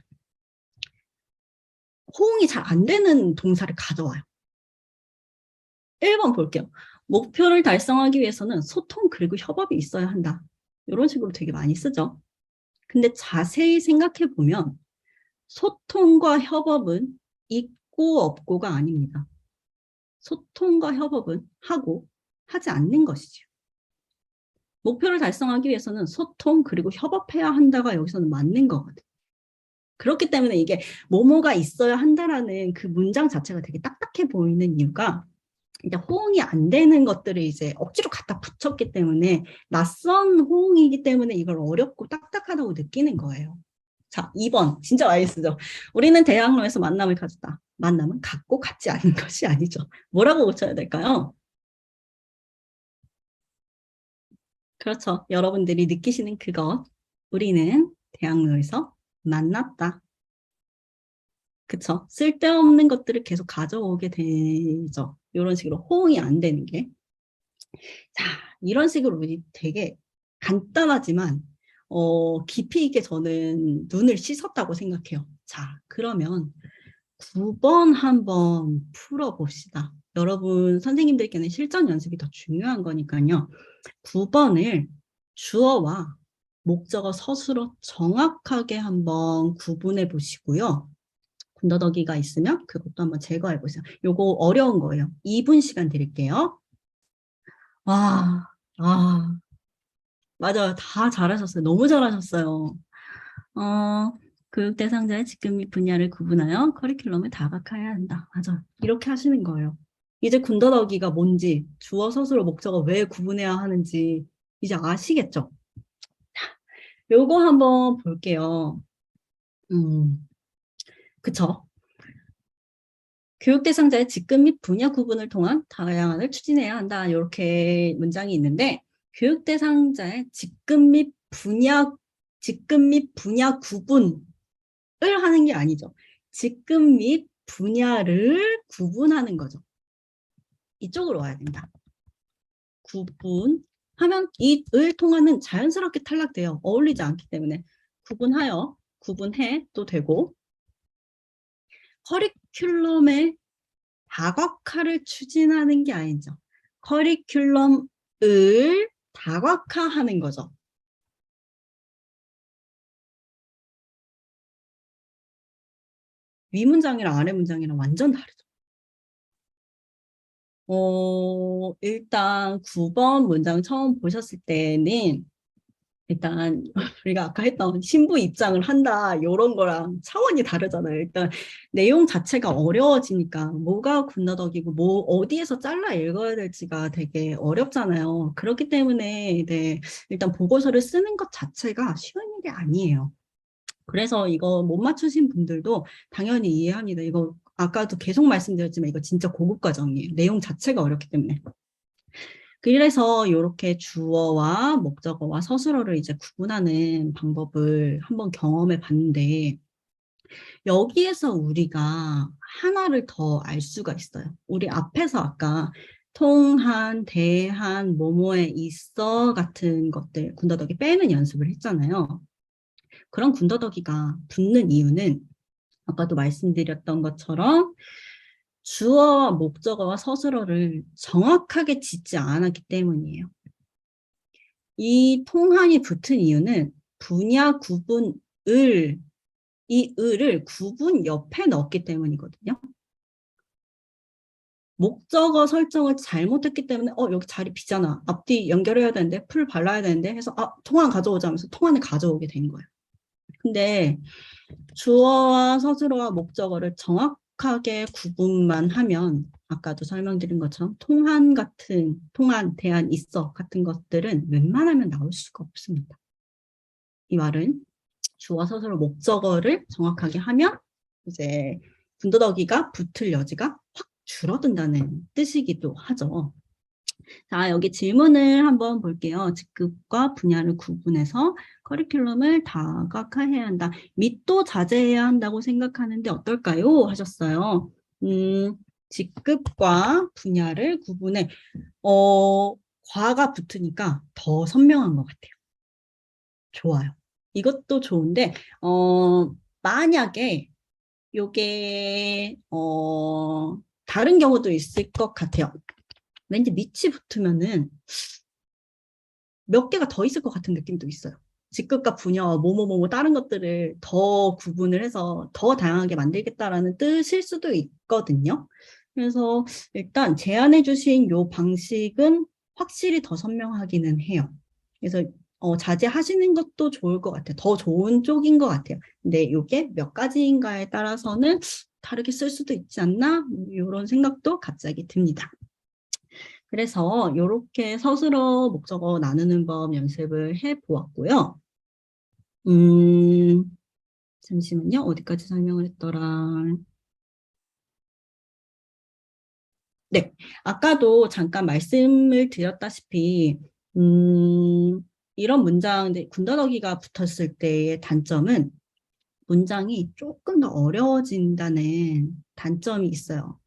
호응이 잘 안 되는 동사를 가져와요. 1번 볼게요. 목표를 달성하기 위해서는 소통 그리고 협업이 있어야 한다. 이런 식으로 되게 많이 쓰죠. 근데 자세히 생각해 보면 소통과 협업은 있고 없고가 아닙니다. 소통과 협업은 하고 하지 않는 것이죠. 목표를 달성하기 위해서는 소통 그리고 협업해야 한다가 여기서는 맞는 거거든요. 그렇기 때문에 이게 뭐뭐가 있어야 한다라는 그 문장 자체가 되게 딱딱해 보이는 이유가 이제 호응이 안 되는 것들을 이제 억지로 갖다 붙였기 때문에 낯선 호응이기 때문에 이걸 어렵고 딱딱하다고 느끼는 거예요. 자, 2번 진짜 많이 쓰죠. 우리는 대학로에서 만남을 가졌다. 만남은 갖고 갖지 않은 것이 아니죠. 뭐라고 고쳐야 될까요? 그렇죠. 여러분들이 느끼시는 그것. 우리는 대학로에서 만났다. 그쵸? 쓸데없는 것들을 계속 가져오게 되죠. 이런 식으로 호응이 안 되는 게. 자, 이런 식으로 되게 간단하지만 깊이 있게 저는 눈을 씻었다고 생각해요. 자, 그러면 9번 한번 풀어봅시다. 여러분 선생님들께는 실전 연습이 더 중요한 거니까요. 9번을 주어와 목적어 서술어 정확하게 한번 구분해 보시고요. 군더더기가 있으면 그것도 한번 제거해 보세요. 요거 어려운 거예요. 2분 시간 드릴게요. 와, 맞아요. 다 잘하셨어요. 너무 잘하셨어요. 교육 대상자의 직급 및 분야를 구분하여 커리큘럼에 다각화해야 한다. 맞아. 이렇게 하시는 거예요. 이제 군더더기가 뭔지, 주어, 서술어, 목적어 왜 구분해야 하는지 이제 아시겠죠? 요거 한번 볼게요. 그쵸? 교육 대상자의 직급 및 분야 구분을 통한 다양화를 추진해야 한다. 이렇게 문장이 있는데 교육 대상자의 직급 및 분야 구분을 하는 게 아니죠. 직급 및 분야를 구분하는 거죠. 이쪽으로 와야 된다. 구분하면 이 을 통하는 자연스럽게 탈락돼요. 어울리지 않기 때문에 구분해 또 되고 커리큘럼의 다각화를 추진하는 게 아니죠. 커리큘럼을 다각화하는 거죠. 위 문장이랑 아래 문장이랑 완전 다르죠. 일단 9번 문장 처음 보셨을 때는 일단 우리가 아까 했던 신부 입장을 한다 이런 거랑 차원이 다르잖아요. 일단 내용 자체가 어려워지니까 뭐가 군더더기고 뭐 어디에서 잘라 읽어야 될지가 되게 어렵잖아요. 그렇기 때문에 네, 일단 보고서를 쓰는 것 자체가 쉬운 일이 아니에요. 그래서 이거 못 맞추신 분들도 당연히 이해합니다. 이거 아까도 계속 말씀드렸지만 이거 진짜 고급 과정이에요. 내용 자체가 어렵기 때문에. 그래서 이렇게 주어와 목적어와 서술어를 이제 구분하는 방법을 한번 경험해 봤는데 여기에서 우리가 하나를 더 알 수가 있어요. 우리 앞에서 아까 통한, 대한, 뭐뭐에 있어 같은 것들 군더더기 빼는 연습을 했잖아요. 그런 군더더기가 붙는 이유는 아까도 말씀드렸던 것처럼 주어와 목적어와 서술어를 정확하게 짓지 않았기 때문이에요. 이 통한이 붙은 이유는 분야 구분을, 이 을을 구분 옆에 넣었기 때문이거든요. 목적어 설정을 잘못했기 때문에 여기 자리 비잖아. 앞뒤 연결해야 되는데 풀 발라야 되는데 해서 통한 가져오자 하면서 통한을 가져오게 된 거예요. 근데 주어와 서술어와 목적어를 정확하게 구분만 하면 아까도 설명드린 것처럼 통한, 대한, 있어 같은 것들은 웬만하면 나올 수가 없습니다. 이 말은 주어, 서술어, 목적어를 정확하게 하면 이제 군더더기가 붙을 여지가 확 줄어든다는 뜻이기도 하죠. 자, 여기 질문을 한번 볼게요. 직급과 분야를 구분해서 커리큘럼을 다각화해야 한다. 및도 자제해야 한다고 생각하는데 어떨까요? 하셨어요. 직급과 분야를 구분해. 과가 붙으니까 더 선명한 것 같아요. 좋아요. 이것도 좋은데, 만약에 요게, 다른 경우도 있을 것 같아요. 왠지 밑이 붙으면은 몇 개가 더 있을 것 같은 느낌도 있어요. 직급과 분야와 뭐뭐뭐뭐 다른 것들을 더 구분을 해서 더 다양하게 만들겠다라는 뜻일 수도 있거든요. 그래서 일단 제안해 주신 요 방식은 확실히 더 선명하기는 해요. 그래서 자제하시는 것도 좋을 것 같아요. 더 좋은 쪽인 것 같아요. 근데 이게 몇 가지인가에 따라서는 다르게 쓸 수도 있지 않나? 이런 생각도 갑자기 듭니다. 그래서 이렇게 서술어, 목적어 나누는 법 연습을 해보았고요. 잠시만요. 어디까지 설명을 했더라. 네, 아까도 잠깐 말씀을 드렸다시피 이런 문장, 군더더기가 붙었을 때의 단점은 문장이 조금 더 어려워진다는 단점이 있어요.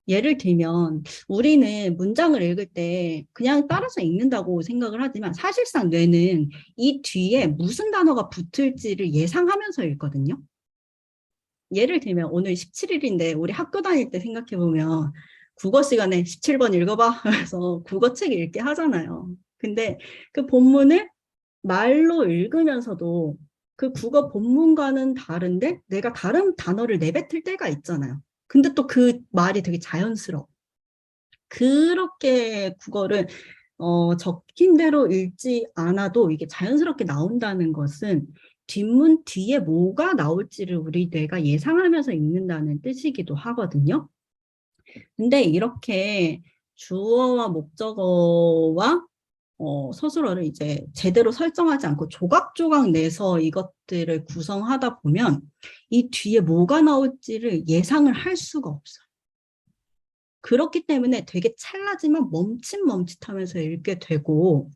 예를 들면 우리는 문장을 읽을 때 그냥 따라서 읽는다고 생각을 하지만 사실상 뇌는 이 뒤에 무슨 단어가 붙을지를 예상하면서 읽거든요. 예를 들면 오늘 17일인데 우리 학교 다닐 때 생각해보면 국어 시간에 17번 읽어봐 그래서 국어책 읽게 하잖아요. 근데 그 본문을 말로 읽으면서도 그 국어 본문과는 다른데 내가 다른 단어를 내뱉을 때가 있잖아요. 근데 또 그 말이 되게 자연스러워. 그렇게 국어를 적힌 대로 읽지 않아도 이게 자연스럽게 나온다는 것은 뒷문 뒤에 뭐가 나올지를 우리 뇌가 예상하면서 읽는다는 뜻이기도 하거든요. 근데 이렇게 주어와 목적어와 서술어를 이제 제대로 설정하지 않고 조각조각 내서 이것들을 구성하다 보면 이 뒤에 뭐가 나올지를 예상을 할 수가 없어요. 그렇기 때문에 되게 찰나지만 멈칫멈칫하면서 읽게 되고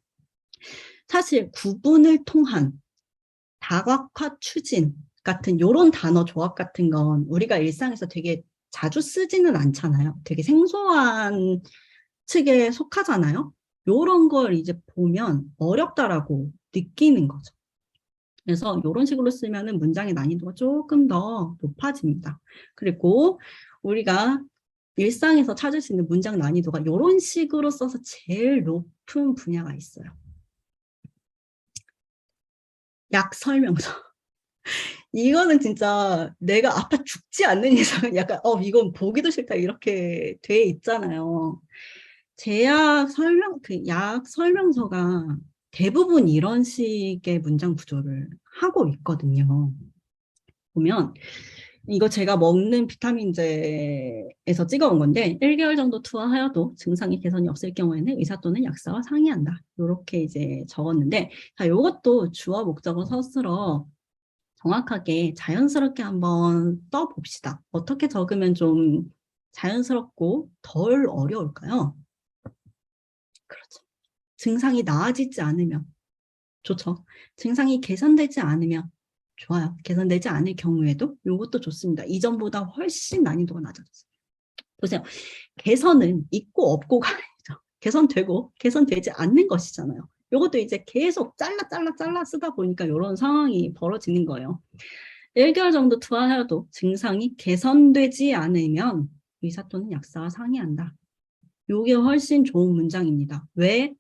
사실 구분을 통한 다각화 추진 같은 이런 단어 조합 같은 건 우리가 일상에서 되게 자주 쓰지는 않잖아요. 되게 생소한 측에 속하잖아요. 이런 걸 이제 보면 어렵다라고 느끼는 거죠. 그래서 이런 식으로 쓰면은 문장의 난이도가 조금 더 높아집니다. 그리고 우리가 일상에서 찾을 수 있는 문장 난이도가 이런 식으로 써서 제일 높은 분야가 있어요. 약 설명서. 이거는 진짜 내가 아파 죽지 않는 이상 약간 이건 보기도 싫다 이렇게 돼 있잖아요. 제약 설명, 그 약 설명서가 대부분 이런 식의 문장 구조를 하고 있거든요. 보면 이거 제가 먹는 비타민제에서 찍어온 건데 1개월 정도 투하하여도 증상이 개선이 없을 경우에는 의사 또는 약사와 상의한다. 이렇게 이제 적었는데 자, 이것도 주어 목적어 서술어 정확하게 자연스럽게 한번 써봅시다. 어떻게 적으면 좀 자연스럽고 덜 어려울까요? 그렇죠. 증상이 나아지지 않으면 좋죠. 증상이 개선되지 않으면 좋아요. 개선되지 않을 경우에도 이것도 좋습니다. 이전보다 훨씬 난이도가 낮아졌어요. 보세요. 개선은 있고 없고가 아니죠. 개선되고 개선되지 않는 것이잖아요. 이것도 이제 계속 잘라 쓰다 보니까 이런 상황이 벌어지는 거예요. 1개월 정도 투하해도 증상이 개선되지 않으면 의사 또는 약사와 상의한다. 이게 훨씬 좋은 문장입니다. 왜?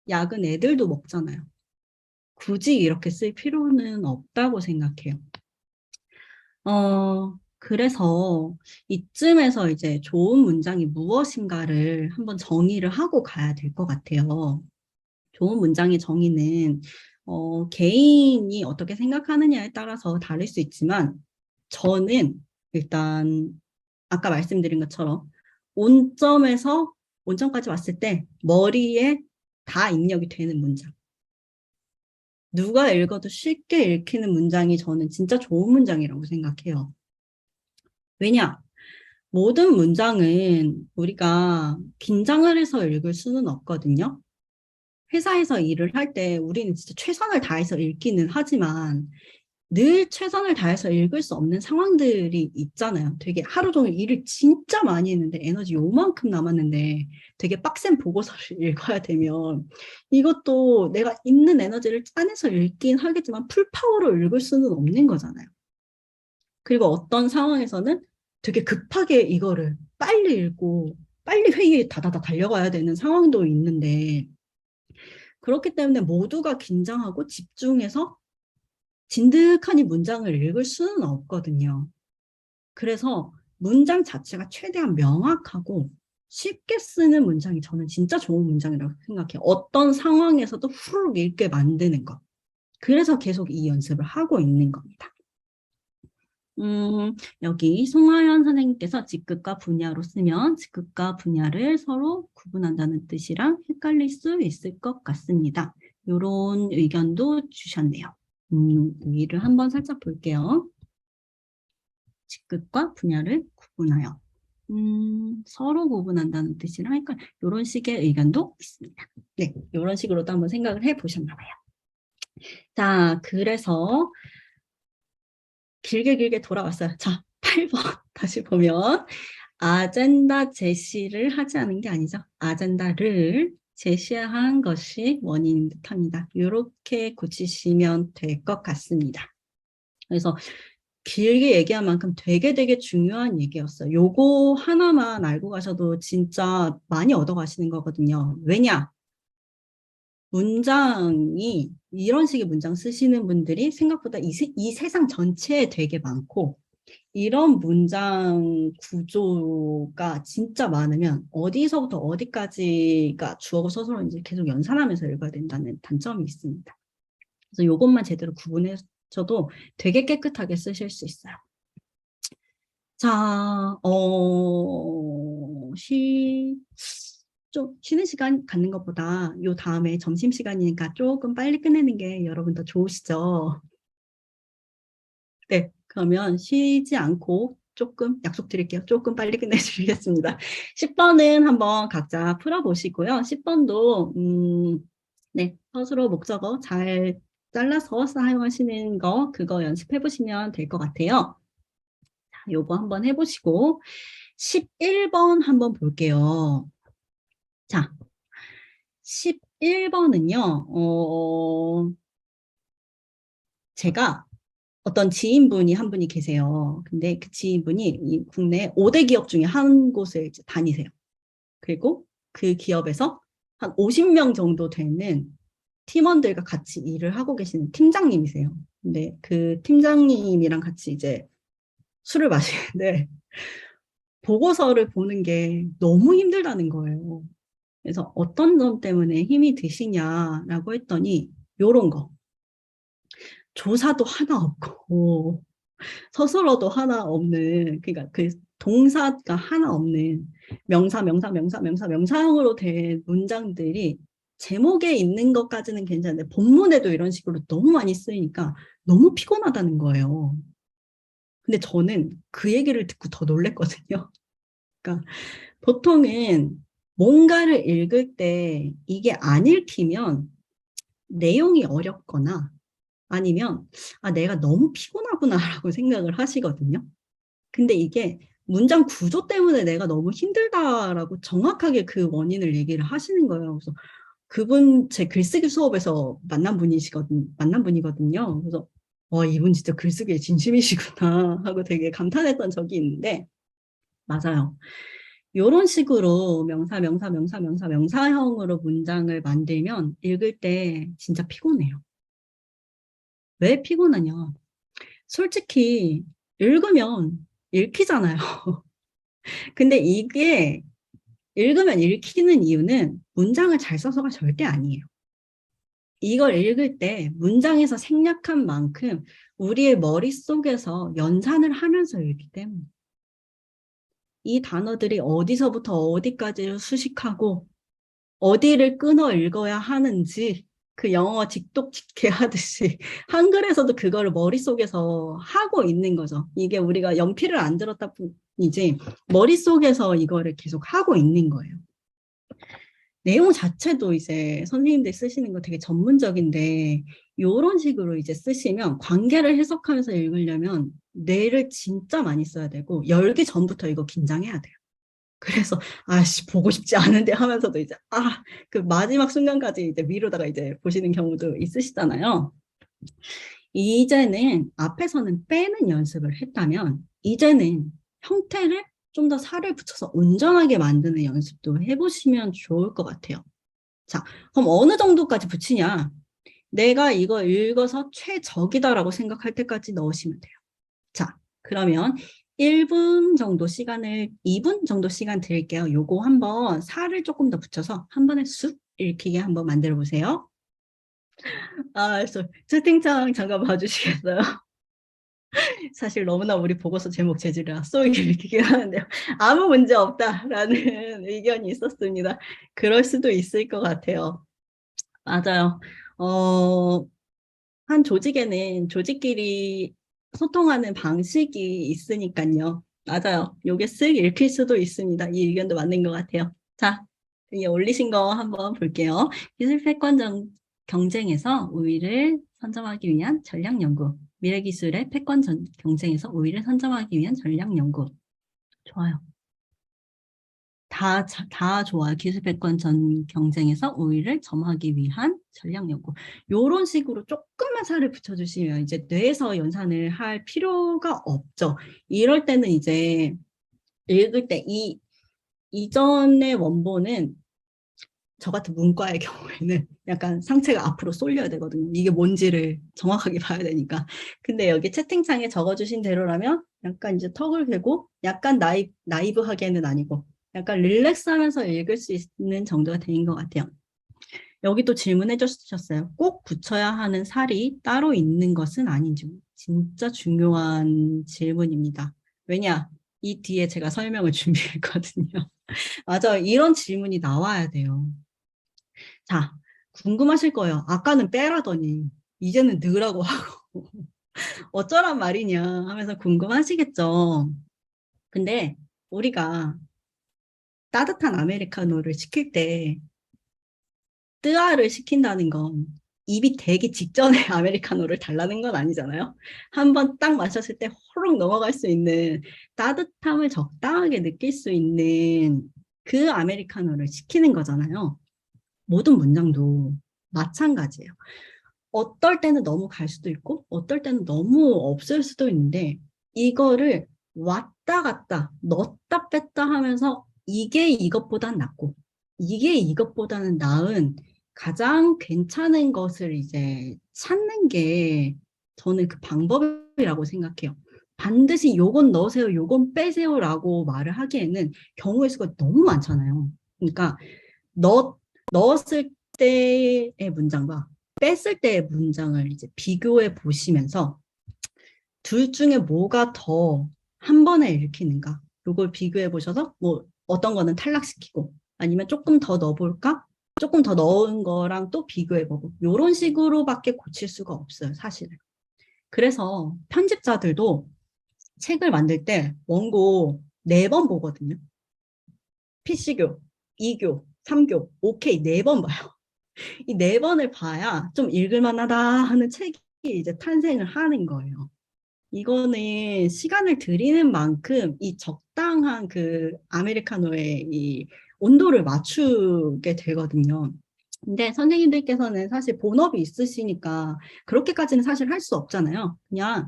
약은 애들도 먹잖아요. 굳이 이렇게 쓸 필요는 없다고 생각해요. 그래서 이쯤에서 이제 좋은 문장이 무엇인가를 한번 정의를 하고 가야 될 것 같아요. 좋은 문장의 정의는 개인이 어떻게 생각하느냐에 따라서 다를 수 있지만 저는 일단 아까 말씀드린 것처럼 온점까지 왔을 때 머리에 다 입력이 되는 문장. 누가 읽어도 쉽게 읽히는 문장이 저는 진짜 좋은 문장이라고 생각해요. 왜냐? 모든 문장은 우리가 긴장을 해서 읽을 수는 없거든요. 회사에서 일을 할 때 우리는 진짜 최선을 다해서 읽기는 하지만 늘 최선을 다해서 읽을 수 없는 상황들이 있잖아요. 되게 하루 종일 일을 진짜 많이 했는데 에너지 요만큼 남았는데 되게 빡센 보고서를 읽어야 되면 이것도 내가 있는 에너지를 짜내서 읽긴 하겠지만 풀파워로 읽을 수는 없는 거잖아요. 그리고 어떤 상황에서는 되게 급하게 이거를 빨리 읽고 빨리 회의에 다다다 달려가야 되는 상황도 있는데 그렇기 때문에 모두가 긴장하고 집중해서 진득하니 문장을 읽을 수는 없거든요. 그래서 문장 자체가 최대한 명확하고 쉽게 쓰는 문장이 저는 진짜 좋은 문장이라고 생각해요. 어떤 상황에서도 후루룩 읽게 만드는 것. 그래서 계속 이 연습을 하고 있는 겁니다. 여기 송하연 선생님께서 직급과 분야로 쓰면 직급과 분야를 서로 구분한다는 뜻이랑 헷갈릴 수 있을 것 같습니다. 이런 의견도 주셨네요. 여기를 한번 살짝 볼게요. 직급과 분야를 구분하여. 서로 구분한다는 뜻이랑 헷갈려. 이런 식의 의견도 있습니다. 네, 이런 식으로도 한번 생각을 해보셨나 봐요. 자, 그래서 길게 돌아왔어요. 자, 8번 다시 보면 아젠다 제시를 하지 않은 게 아니죠. 아젠다를 제시한 것이 원인인 듯합니다. 이렇게 고치시면 될 것 같습니다. 그래서 길게 얘기한 만큼 되게 중요한 얘기였어요. 요거 하나만 알고 가셔도 진짜 많이 얻어가시는 거거든요. 왜냐? 문장이 이런 식의 문장 쓰시는 분들이 생각보다 이 세상 전체에 되게 많고 이런 문장 구조가 진짜 많으면 어디서부터 어디까지가 주어고 서술어인지 계속 연산하면서 읽어야 된다는 단점이 있습니다. 그래서 이것만 제대로 구분해서도 되게 깨끗하게 쓰실 수 있어요. 자, 좀 쉬는 시간 갖는 것보다 요 다음에 점심시간이니까 조금 빨리 끝내는 게 여러분 더 좋으시죠? 네, 그러면 쉬지 않고 조금 약속드릴게요. 조금 빨리 끝내드리겠습니다. 10번은 한번 각자 풀어보시고요. 10번도 네, 서술어 목적어 잘 잘라서 사용하시는 거 그거 연습해보시면 될 것 같아요. 자, 요거 한번 해보시고 11번 한번 볼게요. 자, 11번은요. 제가 어떤 지인분이 한 분이 계세요. 근데 그 지인분이 이 국내 5대 기업 중에 한 곳에 이제 다니세요. 그리고 그 기업에서 한 50명 정도 되는 팀원들과 같이 일을 하고 계시는 팀장님이세요. 근데 그 팀장님이랑 같이 이제 술을 마시는데 보고서를 보는 게 너무 힘들다는 거예요. 그래서 어떤 점 때문에 힘이 드시냐라고 했더니 요런 거. 조사도 하나 없고 서술어도 하나 없는 그러니까 그 동사가 하나 없는 명사형으로 된 문장들이 제목에 있는 것까지는 괜찮은데 본문에도 이런 식으로 너무 많이 쓰이니까 너무 피곤하다는 거예요. 근데 저는 그 얘기를 듣고 더 놀랬거든요. 그러니까 보통은 뭔가를 읽을 때 이게 안 읽히면 내용이 어렵거나 아니면 내가 너무 피곤하구나라고 생각을 하시거든요. 근데 이게 문장 구조 때문에 내가 너무 힘들다라고 정확하게 그 원인을 얘기를 하시는 거예요. 그래서 그분 제 글쓰기 수업에서 만난 분이거든요. 그래서 이분 진짜 글쓰기에 진심이시구나 하고 되게 감탄했던 적이 있는데, 맞아요. 요런 식으로 명사형으로 문장을 만들면 읽을 때 진짜 피곤해요. 왜 피곤하냐? 솔직히 읽으면 읽히잖아요. 근데 이게 읽으면 읽히는 이유는 문장을 잘 써서가 절대 아니에요. 이걸 읽을 때 문장에서 생략한 만큼 우리의 머릿속에서 연산을 하면서 읽기 때문에 이 단어들이 어디서부터 어디까지를 수식하고 어디를 끊어 읽어야 하는지 그 영어 직독직해 하듯이 한글에서도 그거를 머릿속에서 하고 있는 거죠. 이게 우리가 연필을 안 들었다 뿐이지 머릿속에서 이거를 계속 하고 있는 거예요. 내용 자체도 이제 선생님들 쓰시는 거 되게 전문적인데 이런 식으로 이제 쓰시면 관계를 해석하면서 읽으려면 뇌를 진짜 많이 써야 되고 열기 전부터 이거 긴장해야 돼요. 그래서 보고 싶지 않은데 하면서도 이제 그 마지막 순간까지 이제 미루다가 이제 보시는 경우도 있으시잖아요. 이제는 앞에서는 빼는 연습을 했다면 이제는 형태를 좀 더 살을 붙여서 온전하게 만드는 연습도 해보시면 좋을 것 같아요. 자, 그럼 어느 정도까지 붙이냐? 내가 이거 읽어서 최적이다라고 생각할 때까지 넣으시면 돼요. 자, 그러면 1분 정도 시간을, 2분 정도 시간 드릴게요. 요거 한번 살을 조금 더 붙여서 한 번에 쑥 읽히게 한번 만들어 보세요. 채팅창 잠깐 봐주시겠어요? 사실 너무나 우리 보고서 제목 재질이라 쏙 읽히긴 하는데요. 아무 문제 없다라는 의견이 있었습니다. 그럴 수도 있을 것 같아요. 맞아요. 한 조직에는 조직끼리 소통하는 방식이 있으니까요. 맞아요. 요게 쓱 읽힐 수도 있습니다. 이 의견도 맞는 것 같아요. 자, 위에 올리신 거 한번 볼게요. 기술 패권 경쟁에서 우위를 선점하기 위한 전략 연구. 미래기술의 패권 경쟁에서 우위를 선점하기 위한 전략 연구. 좋아요. 다 좋아요. 기술 패권 경쟁에서 우위를 점하기 위한 전략 연구. 요런 식으로 조금만 살을 붙여주시면 이제 뇌에서 연산을 할 필요가 없죠. 이럴 때는 이제 읽을 때 이전의 원본은 저 같은 문과의 경우에는 약간 상체가 앞으로 쏠려야 되거든요. 이게 뭔지를 정확하게 봐야 되니까. 근데 여기 채팅창에 적어주신 대로라면 약간 이제 턱을 괴고 약간 나이브하게는 아니고 약간 릴렉스하면서 읽을 수 있는 정도가 된 것 같아요. 여기 또 질문해 주셨어요. 꼭 붙여야 하는 살이 따로 있는 것은 아닌지. 진짜 중요한 질문입니다. 왜냐? 이 뒤에 제가 설명을 준비했거든요. 맞아요. 이런 질문이 나와야 돼요. 자, 궁금하실 거예요. 아까는 빼라더니 이제는 넣으라고 하고 어쩌란 말이냐 하면서 궁금하시겠죠. 근데 우리가 따뜻한 아메리카노를 시킬 때 뜨아를 시킨다는 건 입이 되기 직전에 아메리카노를 달라는 건 아니잖아요. 한번 딱 마셨을 때 호롱 넘어갈 수 있는 따뜻함을 적당하게 느낄 수 있는 그 아메리카노를 시키는 거잖아요. 모든 문장도 마찬가지예요. 어떨 때는 너무 갈 수도 있고 어떨 때는 너무 없을 수도 있는데 이거를 왔다 갔다 넣었다 뺐다 하면서 이게 이것보단 낫고 이게 이것보다는 나은 가장 괜찮은 것을 이제 찾는 게 저는 그 방법이라고 생각해요. 반드시 요건 넣으세요, 요건 빼세요라고 말을 하기에는 경우의 수가 너무 많잖아요. 그러니까 넣었을 때의 문장과 뺐을 때의 문장을 이제 비교해 보시면서 둘 중에 뭐가 더 한 번에 읽히는가 이걸 비교해 보셔서 뭐 어떤 거는 탈락시키고 아니면 조금 더 넣어볼까? 조금 더 넣은 거랑 또 비교해 보고 이런 식으로밖에 고칠 수가 없어요, 사실은. 그래서 편집자들도 책을 만들 때 원고 4번 보거든요. PC교, 2교, 3교, 오케이 4번 봐요. 이 4번을 봐야 좀 읽을 만하다 하는 책이 이제 탄생을 하는 거예요. 이거는 시간을 들이는 만큼 이 적당한 그 아메리카노의 이 온도를 맞추게 되거든요. 근데 선생님들께서는 사실 본업이 있으시니까 그렇게까지는 사실 할 수 없잖아요. 그냥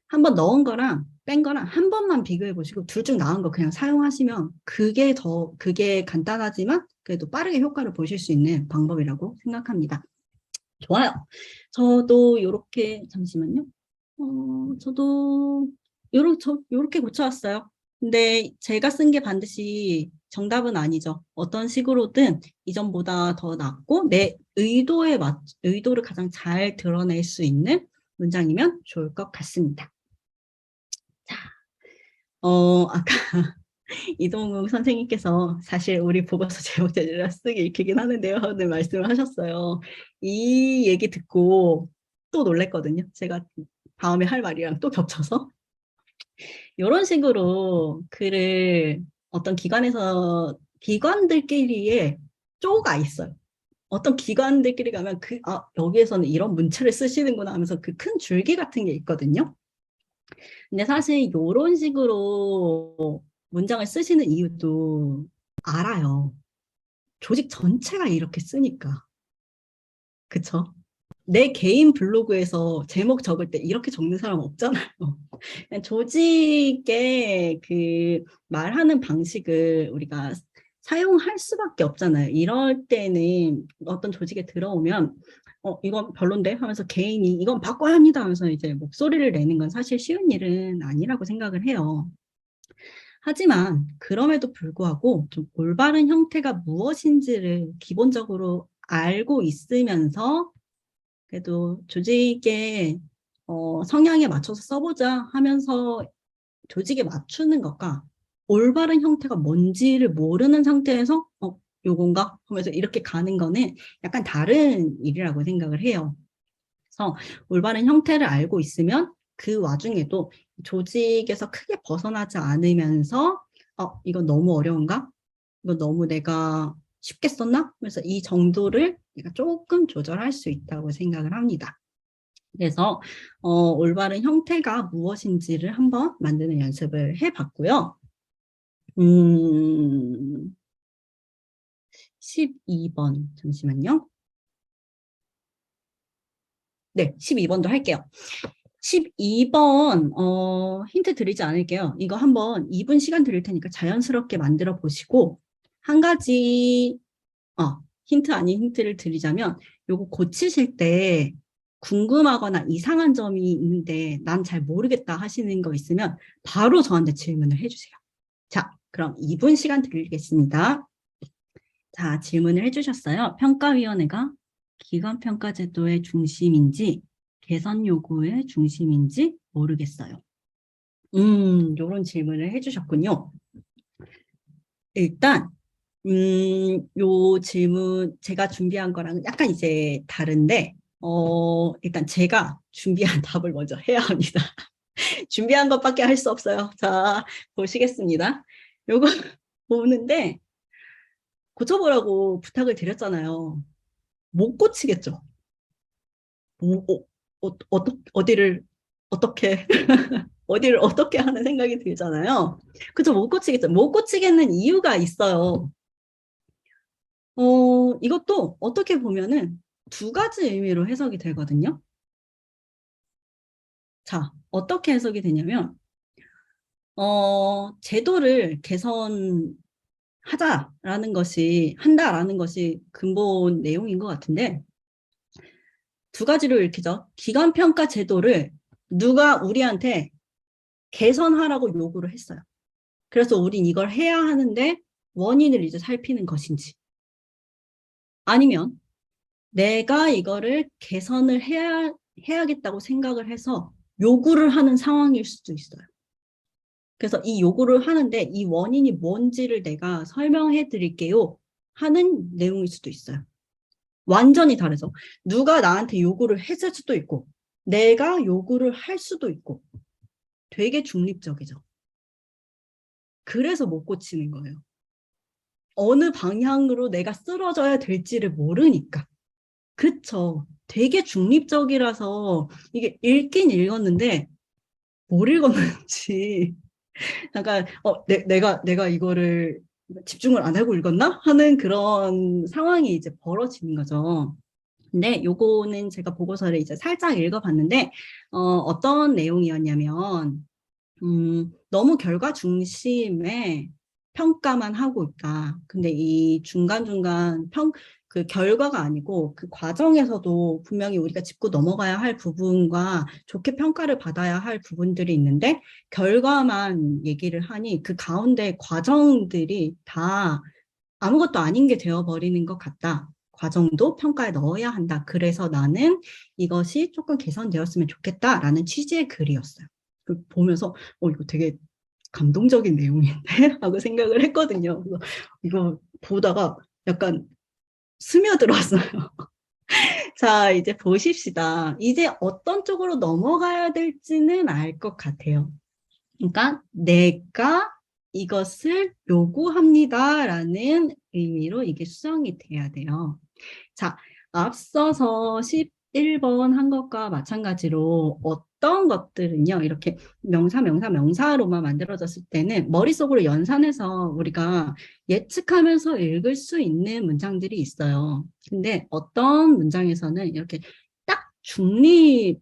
한번 넣은 거랑 뺀 거랑 한 번만 비교해 보시고 둘 중 나은 거 그냥 사용하시면 그게 간단하지만 그래도 빠르게 효과를 보실 수 있는 방법이라고 생각합니다. 좋아요. 저도 이렇게 잠시만요. 저도 요렇게 고쳐왔어요. 근데 제가 쓴 게 반드시 정답은 아니죠. 어떤 식으로든 이전보다 더 낫고 내 의도를 가장 잘 드러낼 수 있는 문장이면 좋을 것 같습니다. 자, 아까 이동욱 선생님께서 사실 우리 보고서 제목자리라 쓰기 읽히긴 하는데요. 하는 말씀을 하셨어요. 이 얘기 듣고 또 놀랬거든요. 제가 다음에 할 말이랑 또 겹쳐서. 이런 식으로 글을 어떤 기관들끼리의 쪼가 있어요. 어떤 기관들끼리 가면 여기에서는 이런 문체를 쓰시는구나 하면서 그 큰 줄기 같은 게 있거든요. 근데 사실 이런 식으로 문장을 쓰시는 이유도 알아요. 조직 전체가 이렇게 쓰니까. 그쵸? 내 개인 블로그에서 제목 적을 때 이렇게 적는 사람 없잖아요. 조직의 그 말하는 방식을 우리가 사용할 수밖에 없잖아요. 이럴 때는 어떤 조직에 들어오면 이건 별론데 하면서 개인이 이건 바꿔야 합니다 하면서 이제 목소리를 내는 건 사실 쉬운 일은 아니라고 생각을 해요. 하지만 그럼에도 불구하고 좀 올바른 형태가 무엇인지를 기본적으로 알고 있으면서 그래도 조직의 성향에 맞춰서 써보자 하면서 조직에 맞추는 것과 올바른 형태가 뭔지를 모르는 상태에서 요건가? 하면서 이렇게 가는 거는 약간 다른 일이라고 생각을 해요. 그래서 올바른 형태를 알고 있으면 그 와중에도 조직에서 크게 벗어나지 않으면서 이건 너무 어려운가? 이거 너무 내가 쉽게 썼나? 그래서 이 정도를 내가 조금 조절할 수 있다고 생각을 합니다. 그래서 올바른 형태가 무엇인지를 한번 만드는 연습을 해봤고요. 12번 잠시만요. 네, 12번도 할게요. 12번 힌트 드리지 않을게요. 이거 한번 2분 시간 드릴 테니까 자연스럽게 만들어 보시고 한 가지 힌트 아닌 힌트를 드리자면 요거 고치실 때 궁금하거나 이상한 점이 있는데 난 잘 모르겠다 하시는 거 있으면 바로 저한테 질문을 해주세요. 자, 그럼 2분 시간 드리겠습니다. 자, 질문을 해주셨어요. 평가위원회가 기관평가 제도의 중심인지 개선 요구의 중심인지 모르겠어요. 요런 질문을 해주셨군요. 일단 요 질문 제가 준비한 거랑 약간 이제 다른데 일단 제가 준비한 답을 먼저 해야 합니다. 준비한 것밖에 할 수 없어요. 자, 보시겠습니다. 요거 보는데 고쳐보라고 부탁을 드렸잖아요. 못 고치겠죠? 어디를 어떻게 어디를 어떻게 하는 생각이 들잖아요. 그죠? 못 고치겠죠? 못 고치겠는 이유가 있어요. 이것도 어떻게 보면은 두 가지 의미로 해석이 되거든요. 자, 어떻게 해석이 되냐면, 제도를 한다라는 것이 근본 내용인 것 같은데, 두 가지로 읽히죠. 기관평가 제도를 누가 우리한테 개선하라고 요구를 했어요. 그래서 우린 이걸 해야 하는데 원인을 이제 살피는 것인지, 아니면 내가 이거를 개선을 해야겠다고 생각을 해서 요구를 하는 상황일 수도 있어요. 그래서 이 요구를 하는데 이 원인이 뭔지를 내가 설명해 드릴게요 하는 내용일 수도 있어요. 완전히 다르죠. 누가 나한테 요구를 했을 수도 있고 내가 요구를 할 수도 있고 되게 중립적이죠. 그래서 못 고치는 거예요. 어느 방향으로 내가 쓰러져야 될지를 모르니까. 그쵸. 되게 중립적이라서 이게 읽긴 읽었는데 뭘 읽었는지 약간 내가 이거를 집중을 안 하고 읽었나? 하는 그런 상황이 이제 벌어지는 거죠. 근데 요거는 제가 보고서를 이제 살짝 읽어봤는데 어떤 내용이었냐면 너무 결과 중심의 평가만 하고 있다. 근데 이 중간중간 그 결과가 아니고 그 과정에서도 분명히 우리가 짚고 넘어가야 할 부분과 좋게 평가를 받아야 할 부분들이 있는데 결과만 얘기를 하니 그 가운데 과정들이 다 아무것도 아닌 게 되어버리는 것 같다. 과정도 평가에 넣어야 한다. 그래서 나는 이것이 조금 개선되었으면 좋겠다라는 취지의 글이었어요. 보면서 이거 되게 감동적인 내용인데 하고 생각을 했거든요. 그래서 이거 보다가 약간 스며들었어요. 자, 이제 보십시다. 이제 어떤 쪽으로 넘어가야 될지는 알 것 같아요. 그러니까 내가 이것을 요구합니다라는 의미로 이게 수정이 돼야 돼요. 자, 앞서서 11번 한 것과 마찬가지로 어떤 것들은요, 이렇게 명사로만 만들어졌을 때는 머릿속으로 연산해서 우리가 예측하면서 읽을 수 있는 문장들이 있어요. 근데 어떤 문장에서는 이렇게 딱 중립의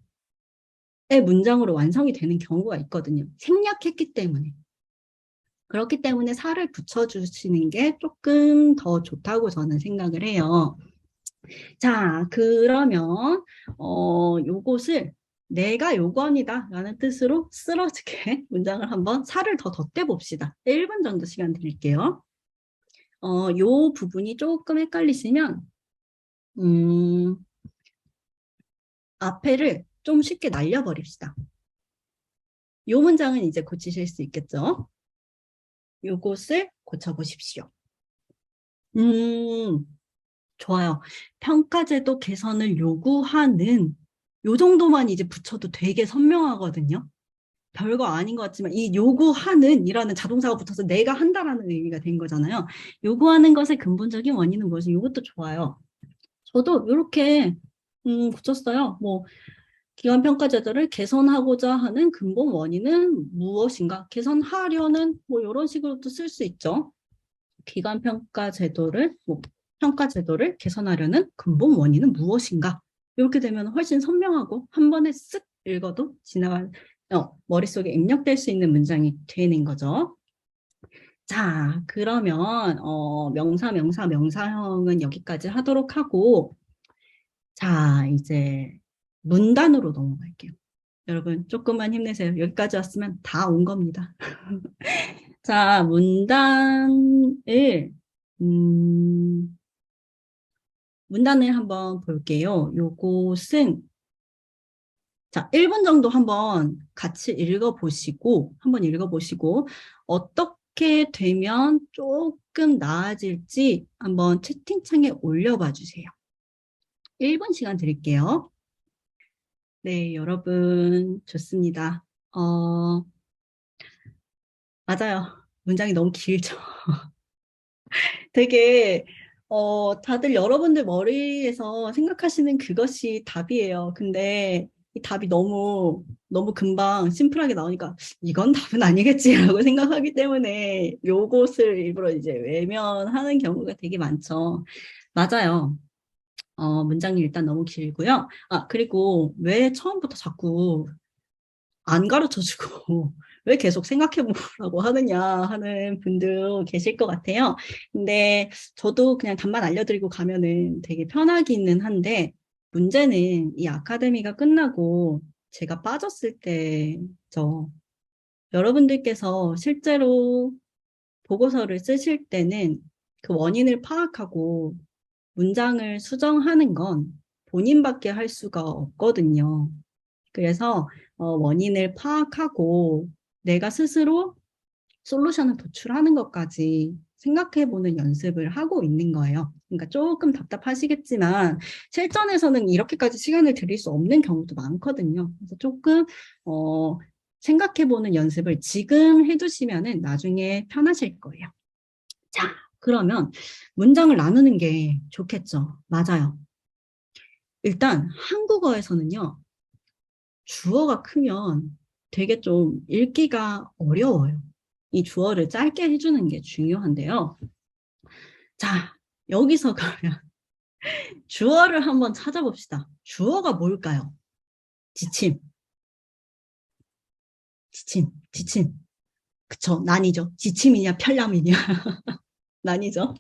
문장으로 완성이 되는 경우가 있거든요. 생략했기 때문에. 그렇기 때문에 살을 붙여주시는 게 조금 더 좋다고 저는 생각을 해요. 자, 그러면 요것을 내가 요건이다 라는 뜻으로 쓰러지게 문장을 한번 살을 더 덧대 봅시다. 1분 정도 시간 드릴게요. 요 부분이 조금 헷갈리시면 앞에를 좀 쉽게 날려버립시다. 요 문장은 이제 고치실 수 있겠죠? 요것을 고쳐보십시오. 좋아요. 평가제도 개선을 요구하는 요 정도만 이제 붙여도 되게 선명하거든요. 별거 아닌 것 같지만 이 요구하는 이라는 자동사가 붙어서 내가 한다라는 의미가 된 거잖아요. 요구하는 것의 근본적인 원인은 무엇이? 이것도 좋아요. 저도 이렇게 붙였어요. 뭐 기관평가 제도를 개선하고자 하는 근본 원인은 무엇인가? 개선하려는 뭐 이런 식으로도 쓸 수 있죠. 기관평가 제도를 평가 제도를 개선하려는 근본 원인은 무엇인가? 이렇게 되면 훨씬 선명하고 한 번에 쓱 읽어도 머릿속에 입력될 수 있는 문장이 되는 거죠. 자, 그러면 명사형은 여기까지 하도록 하고 자, 이제 문단으로 넘어갈게요. 여러분 조금만 힘내세요. 여기까지 왔으면 다 온 겁니다. 자, 문단을 한번 볼게요. 요것은 자, 1분 정도 한번 같이 한번 읽어보시고 어떻게 되면 조금 나아질지 한번 채팅창에 올려봐 주세요. 1분 시간 드릴게요. 네, 여러분 좋습니다. 맞아요. 문장이 너무 길죠. 되게 다들 여러분들 머리에서 생각하시는 그것이 답이에요. 근데 이 답이 너무 너무 금방 심플하게 나오니까 이건 답은 아니겠지라고 생각하기 때문에 요것을 일부러 이제 외면하는 경우가 되게 많죠. 맞아요. 문장이 일단 너무 길고요. 아, 그리고 왜 처음부터 자꾸 안 가르쳐주고 왜 계속 생각해보라고 하느냐 하는 분도 계실 것 같아요. 근데 저도 그냥 답만 알려드리고 가면은 되게 편하기는 한데 문제는 이 아카데미가 끝나고 제가 빠졌을 때죠. 여러분들께서 실제로 보고서를 쓰실 때는 그 원인을 파악하고 문장을 수정하는 건 본인밖에 할 수가 없거든요. 그래서 원인을 파악하고 내가 스스로 솔루션을 도출하는 것까지 생각해보는 연습을 하고 있는 거예요. 그러니까 조금 답답하시겠지만 실전에서는 이렇게까지 시간을 들일 수 없는 경우도 많거든요. 그래서 조금 생각해보는 연습을 지금 해두시면은 나중에 편하실 거예요. 자, 그러면 문장을 나누는 게 좋겠죠. 맞아요. 일단 한국어에서는요, 주어가 크면 되게 좀 읽기가 어려워요. 이 주어를 짧게 해주는 게 중요한데요. 자, 여기서 그러면 주어를 한번 찾아봅시다. 주어가 뭘까요? 지침, 지침, 지침. 그쵸, 난이죠. 지침이냐, 편람이냐. 난이죠.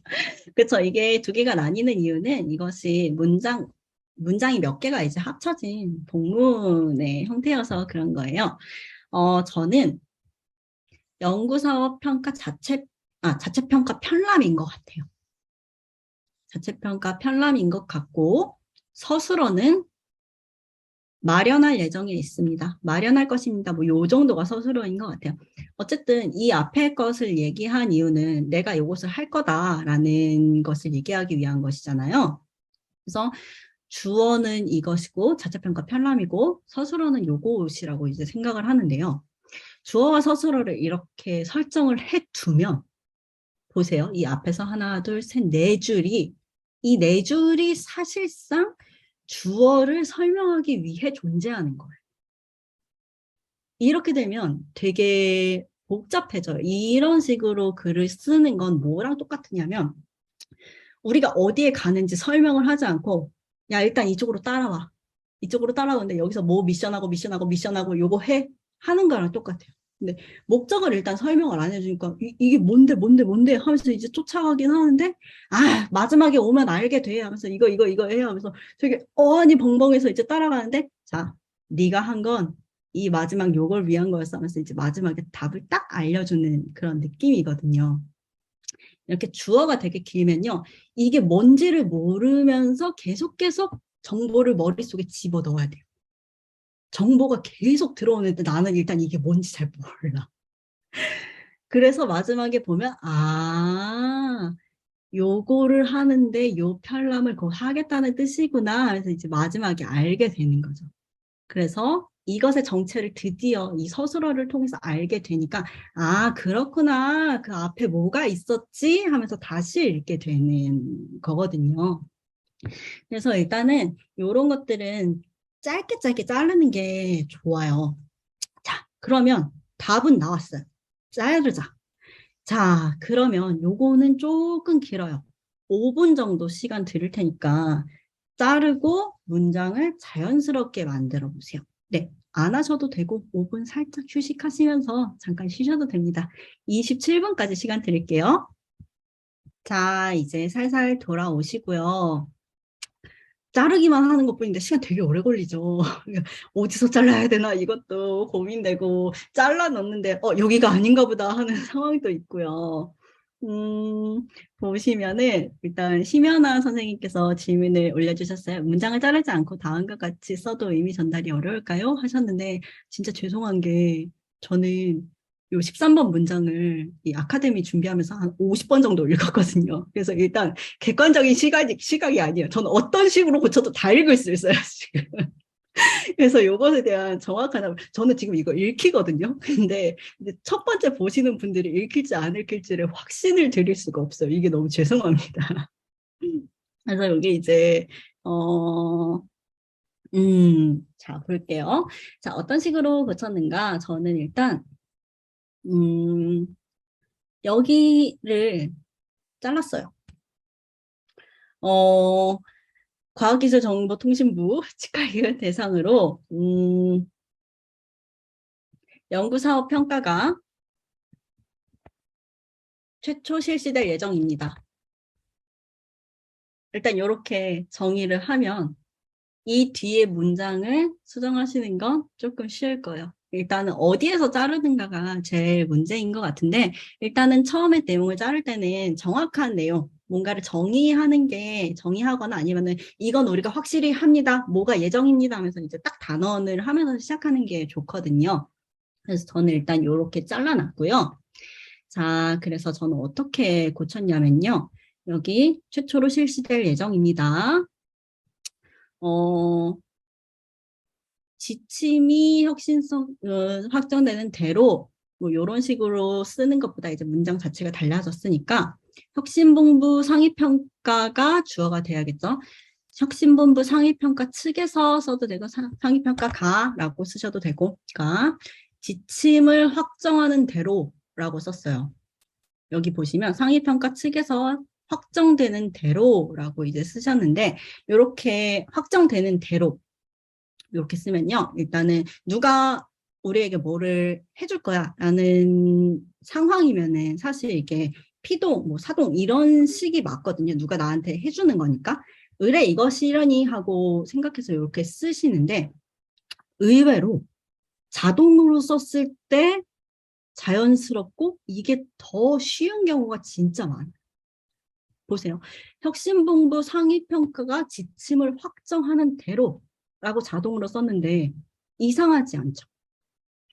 그쵸, 이게 두 개가 나뉘는 이유는 이것이 문장이 몇 개가 이제 합쳐진 복문의 형태여서 그런 거예요. 저는 연구사업 평가 자체평가 편람인 것 같아요. 자체평가 편람인 것 같고, 서술어는 마련할 예정에 있습니다. 마련할 것입니다. 뭐 요 정도가 서술어인 것 같아요. 어쨌든 이 앞에 것을 얘기한 이유는 내가 이것을 할 거다라는 것을 얘기하기 위한 것이잖아요. 그래서 주어는 이것이고 자체평가 편람이고 서술어는 요것이라고 이제 생각을 하는데요. 주어와 서술어를 이렇게 설정을 해두면 보세요. 이 앞에서 하나, 둘, 셋, 네 줄이 이 네 줄이 사실상 주어를 설명하기 위해 존재하는 거예요. 이렇게 되면 되게 복잡해져요. 이런 식으로 글을 쓰는 건 뭐랑 똑같으냐면 우리가 어디에 가는지 설명을 하지 않고 야 일단 이쪽으로 따라와. 이쪽으로 따라오는데 여기서 뭐 미션하고 요거 해 하는 거랑 똑같아요. 근데 목적을 일단 설명을 안 해주니까 이게 뭔데 하면서 이제 쫓아가긴 하는데 마지막에 오면 알게 돼 하면서 이거 해 하면서 되게 어안이 벙벙해서 이제 따라가는데 자 네가 한 건 이 마지막 요걸 위한 거였어 하면서 이제 마지막에 답을 딱 알려주는 그런 느낌이거든요. 이렇게 주어가 되게 길면요. 이게 뭔지를 모르면서 계속 정보를 머릿속에 집어넣어야 돼요. 정보가 계속 들어오는데 나는 일단 이게 뭔지 잘 몰라. 그래서 마지막에 보면 요거를 하는데 요 편람을 곧 하겠다는 뜻이구나. 그래서 이제 마지막에 알게 되는 거죠. 그래서 이것의 정체를 드디어 이 서술어를 통해서 알게 되니까 그렇구나. 그 앞에 뭐가 있었지? 하면서 다시 읽게 되는 거거든요. 그래서 일단은 이런 것들은 짧게 자르는 게 좋아요. 자, 그러면 답은 나왔어요. 자르자. 자, 그러면 요거는 조금 길어요. 5분 정도 시간 드릴 테니까 자르고 문장을 자연스럽게 만들어 보세요. 네, 안 하셔도 되고 5분 살짝 휴식하시면서 잠깐 쉬셔도 됩니다. 27분까지 시간 드릴게요. 자, 이제 살살 돌아오시고요. 자르기만 하는 것뿐인데 시간 되게 오래 걸리죠. 어디서 잘라야 되나 이것도 고민되고 잘라 넣는데 여기가 아닌가 보다 하는 상황도 있고요. 보시면은 일단 심연아 선생님께서 질문을 올려주셨어요. 문장을 자르지 않고 다음과 같이 써도 의미 전달이 어려울까요? 하셨는데 진짜 죄송한 게 저는 요 13번 문장을 이 아카데미 준비하면서 한 50번 정도 읽었거든요. 그래서 일단 객관적인 시각이 아니에요. 저는 어떤 식으로 고쳐도 다 읽을 수 있어요, 지금. 그래서 이것에 대한 저는 지금 이거 읽히거든요. 근데 이제 첫 번째 보시는 분들이 읽힐지 안 읽힐지를 확신을 드릴 수가 없어요. 이게 너무 죄송합니다. 그래서 여기 이제, 자, 볼게요. 자, 어떤 식으로 고쳤는가? 저는 일단, 여기를 잘랐어요. 과학기술정보통신부 치과의료 대상으로 연구사업 평가가 최초 실시될 예정입니다. 일단 이렇게 정의를 하면 이 뒤에 문장을 수정하시는 건 조금 쉬울 거예요. 일단은 어디에서 자르는가가 제일 문제인 것 같은데 일단은 처음에 내용을 자를 때는 정확한 내용, 뭔가를 정의하거나 아니면은 이건 우리가 확실히 합니다. 뭐가 예정입니다 하면서 이제 딱 단언을 하면서 시작하는 게 좋거든요. 그래서 저는 일단 이렇게 잘라놨고요. 자, 그래서 저는 어떻게 고쳤냐면요. 여기 최초로 실시될 예정입니다. 지침이 혁신성 확정되는 대로 뭐 이런 식으로 쓰는 것보다 이제 문장 자체가 달라졌으니까 혁신본부 상위평가가 주어가 돼야겠죠. 혁신본부 상위평가 측에서 써도 되고 상위평가가라고 쓰셔도 되고 지침을 확정하는 대로라고 썼어요. 여기 보시면 상위평가 측에서 확정되는 대로라고 이제 쓰셨는데 이렇게 확정되는 대로 이렇게 쓰면요. 일단은 누가 우리에게 뭐를 해줄 거야 라는 상황이면은 사실 이게 피동, 뭐 사동 이런 식이 맞거든요. 누가 나한테 해주는 거니까. 의뢰 이것이려니 하고 생각해서 이렇게 쓰시는데 의외로 자동으로 썼을 때 자연스럽고 이게 더 쉬운 경우가 진짜 많아요. 보세요. 혁신본부 상위평가가 지침을 확정하는 대로라고 자동으로 썼는데 이상하지 않죠.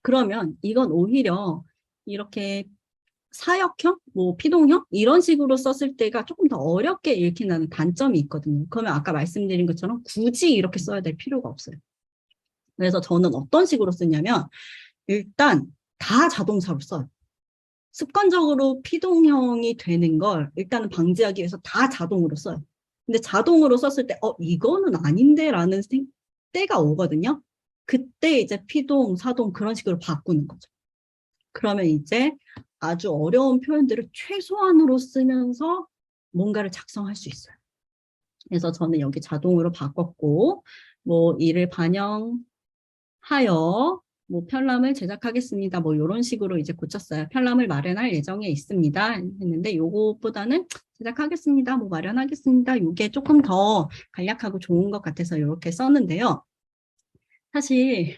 그러면 이건 오히려 이렇게 사역형, 뭐 피동형 이런 식으로 썼을 때가 조금 더 어렵게 읽힌다는 단점이 있거든요. 그러면 아까 말씀드린 것처럼 굳이 이렇게 써야 될 필요가 없어요. 그래서 저는 어떤 식으로 쓰냐면 일단 다 자동차로 써요. 습관적으로 피동형이 되는 걸 일단은 방지하기 위해서 다 자동으로 써요. 근데 자동으로 썼을 때 이거는 아닌데 라는 때가 오거든요. 그때 이제 피동, 사동 그런 식으로 바꾸는 거죠. 그러면 이제 아주 어려운 표현들을 최소한으로 쓰면서 뭔가를 작성할 수 있어요. 그래서 저는 여기 자동으로 바꿨고 뭐 이를 반영하여 뭐 편람을 제작하겠습니다. 뭐 이런 식으로 이제 고쳤어요. 편람을 마련할 예정에 있습니다. 했는데 요것보다는 제작하겠습니다. 뭐 마련하겠습니다. 요게 조금 더 간략하고 좋은 것 같아서 이렇게 썼는데요. 사실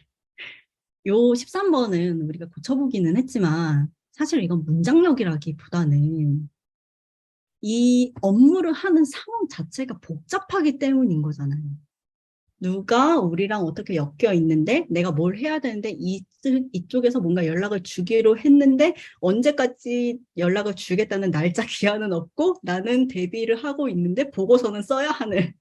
요 13번은 우리가 고쳐보기는 했지만 사실 이건 문장력이라기보다는 이 업무를 하는 상황 자체가 복잡하기 때문인 거잖아요. 누가 우리랑 어떻게 엮여 있는데 내가 뭘 해야 되는데 이쪽에서 뭔가 연락을 주기로 했는데 언제까지 연락을 주겠다는 날짜 기한은 없고 나는 대비를 하고 있는데 보고서는 써야 하는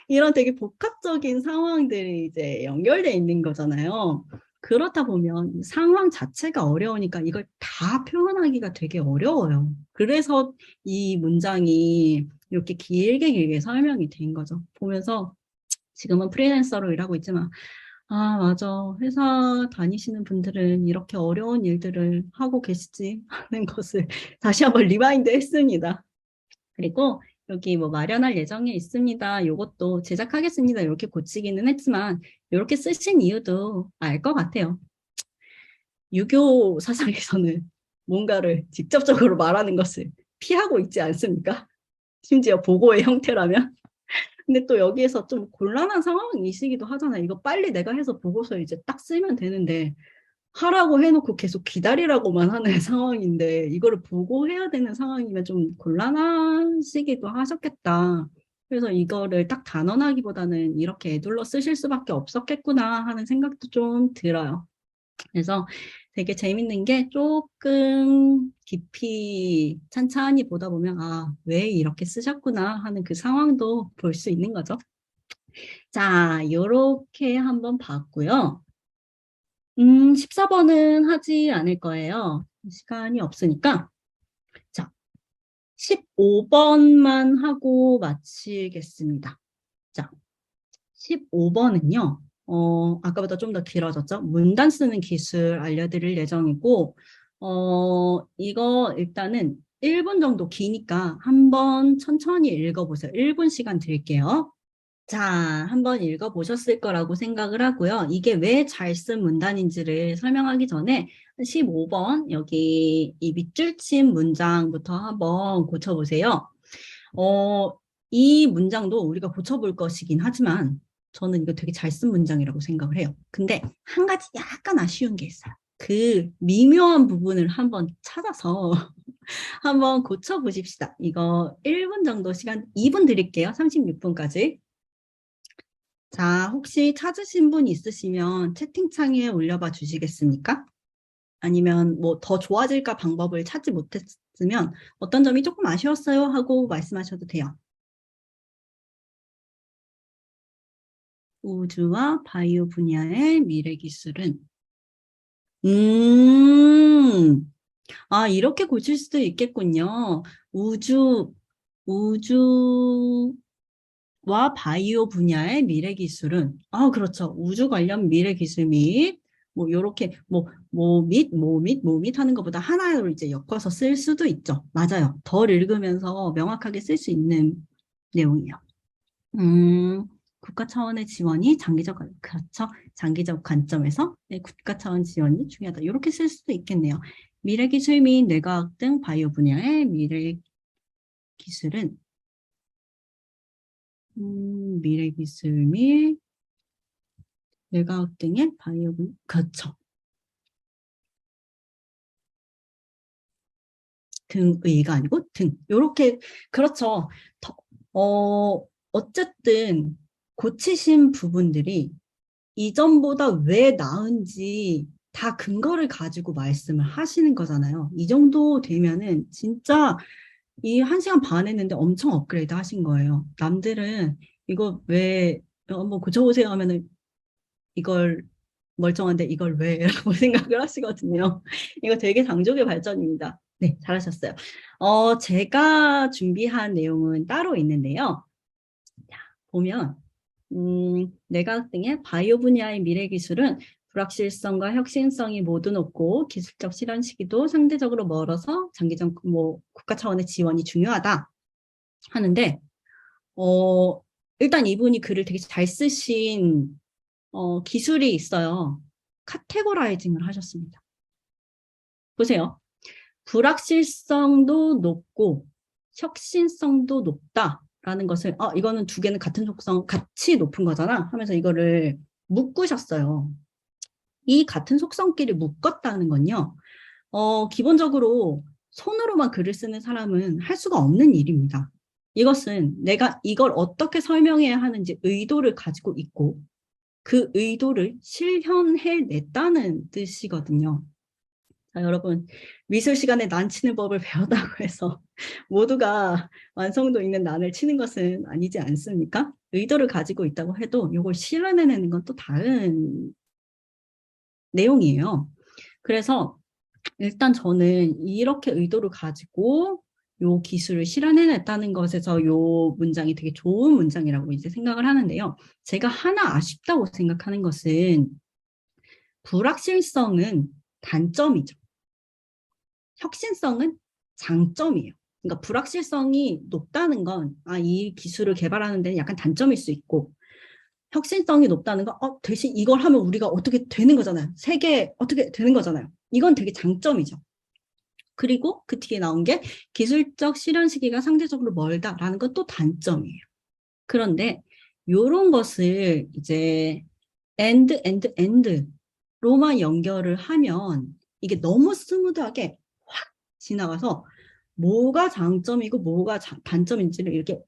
이런 되게 복합적인 상황들이 이제 연결돼 있는 거잖아요. 그렇다 보면 상황 자체가 어려우니까 이걸 다 표현하기가 되게 어려워요. 그래서 이 문장이 이렇게 길게 설명이 된 거죠. 보면서 지금은 프리랜서로 일하고 있지만 맞아. 회사 다니시는 분들은 이렇게 어려운 일들을 하고 계시지 하는 것을 다시 한번 리마인드 했습니다. 그리고 여기 뭐 마련할 예정에 있습니다. 요것도 제작하겠습니다. 이렇게 고치기는 했지만 이렇게 쓰신 이유도 알 것 같아요. 유교 사상에서는 뭔가를 직접적으로 말하는 것을 피하고 있지 않습니까? 심지어 보고의 형태라면. 근데 또 여기에서 좀 곤란한 상황이시기도 하잖아요. 이거 빨리 내가 해서 보고서 이제 딱 쓰면 되는데 하라고 해놓고 계속 기다리라고만 하는 상황인데 이거를 보고해야 되는 상황이면 좀 곤란하시기도 하셨겠다. 그래서 이거를 딱 단언하기보다는 이렇게 애둘러 쓰실 수밖에 없었겠구나 하는 생각도 좀 들어요. 그래서 되게 재밌는 게 조금 깊이 찬찬히 보다 보면 왜 이렇게 쓰셨구나 하는 그 상황도 볼 수 있는 거죠. 자, 요렇게 한번 봤고요. 14번은 하지 않을 거예요. 시간이 없으니까. 자, 15번만 하고 마치겠습니다. 자, 15번은요. 아까보다 좀 더 길어졌죠? 문단 쓰는 기술 알려드릴 예정이고, 이거 일단은 1분 정도 기니까 한번 천천히 읽어보세요. 1분 시간 드릴게요. 자, 한번 읽어보셨을 거라고 생각을 하고요. 이게 왜 잘 쓴 문단인지를 설명하기 전에 15번 여기 이 밑줄 친 문장부터 한번 고쳐보세요. 이 문장도 우리가 고쳐볼 것이긴 하지만 저는 이거 되게 잘 쓴 문장이라고 생각을 해요. 근데 한 가지 약간 아쉬운 게 있어요. 그 미묘한 부분을 한번 찾아서 한번 고쳐보십시다. 이거 1분 정도 시간, 2분 드릴게요. 36분까지. 자, 혹시 찾으신 분 있으시면 채팅창에 올려봐 주시겠습니까? 아니면 뭐 더 좋아질까 방법을 찾지 못했으면 어떤 점이 조금 아쉬웠어요 하고 말씀하셔도 돼요. 우주와 바이오 분야의 미래 기술은 이렇게 고칠 수도 있겠군요. 우주 바이오 분야의 미래 기술은, 그렇죠. 우주 관련 미래 기술 및, 뭐, 요렇게, 뭐 및 하는 것보다 하나로 이제 엮어서 쓸 수도 있죠. 맞아요. 덜 읽으면서 명확하게 쓸 수 있는 내용이에요. 국가 차원의 지원이 그렇죠. 장기적 관점에서 네, 국가 차원 지원이 중요하다. 이렇게 쓸 수도 있겠네요. 미래 기술 및 뇌과학 등 바이오 분야의 미래 기술은 미래 기술 및 뇌과학 등의 바이오 분야, 그렇죠. 등의가 아니고 등. 요렇게, 그렇죠. 어쨌든 고치신 부분들이 이전보다 왜 나은지 다 근거를 가지고 말씀을 하시는 거잖아요. 이 정도 되면은 진짜 이 1시간 반 했는데 엄청 업그레이드 하신 거예요. 남들은 이거 왜 한번 고쳐보세요 하면은 이걸 멀쩡한데 이걸 왜? 라고 생각을 하시거든요. 이거 되게 장족의 발전입니다. 네, 잘하셨어요. 제가 준비한 내용은 따로 있는데요. 자, 보면 내과학 등의 바이오 분야의 미래 기술은 불확실성과 혁신성이 모두 높고 기술적 실현 시기도 상대적으로 멀어서 장기적 국가 차원의 지원이 중요하다 하는데 일단 이분이 글을 되게 잘 쓰신 기술이 있어요. 카테고라이징을 하셨습니다. 보세요. 불확실성도 높고 혁신성도 높다라는 것을 이거는 두 개는 같은 속성 같이 높은 거잖아 하면서 이거를 묶으셨어요. 이 같은 속성끼리 묶었다는 건요. 기본적으로 손으로만 글을 쓰는 사람은 할 수가 없는 일입니다. 이것은 내가 이걸 어떻게 설명해야 하는지 의도를 가지고 있고 그 의도를 실현해냈다는 뜻이거든요. 자, 여러분, 미술 시간에 난 치는 법을 배웠다고 해서 모두가 완성도 있는 난을 치는 것은 아니지 않습니까? 의도를 가지고 있다고 해도 이걸 실현해내는 건 또 다른 내용이에요. 그래서 일단 저는 이렇게 의도를 가지고 요 기술을 실현해냈다는 것에서 요 문장이 되게 좋은 문장이라고 이제 생각을 하는데요. 제가 하나 아쉽다고 생각하는 것은 불확실성은 단점이죠. 혁신성은 장점이에요. 그러니까 불확실성이 높다는 건 이 기술을 개발하는 데는 약간 단점일 수 있고 혁신성이 높다는 건 대신 이걸 하면 우리가 어떻게 되는 거잖아요. 세계 어떻게 되는 거잖아요. 이건 되게 장점이죠. 그리고 그 뒤에 나온 게 기술적 실현 시기가 상대적으로 멀다라는 건 또 단점이에요. 그런데 이런 것을 이제 로만 연결을 하면 이게 너무 스무드하게 확 지나가서 뭐가 장점이고 뭐가 단점인지를 이렇게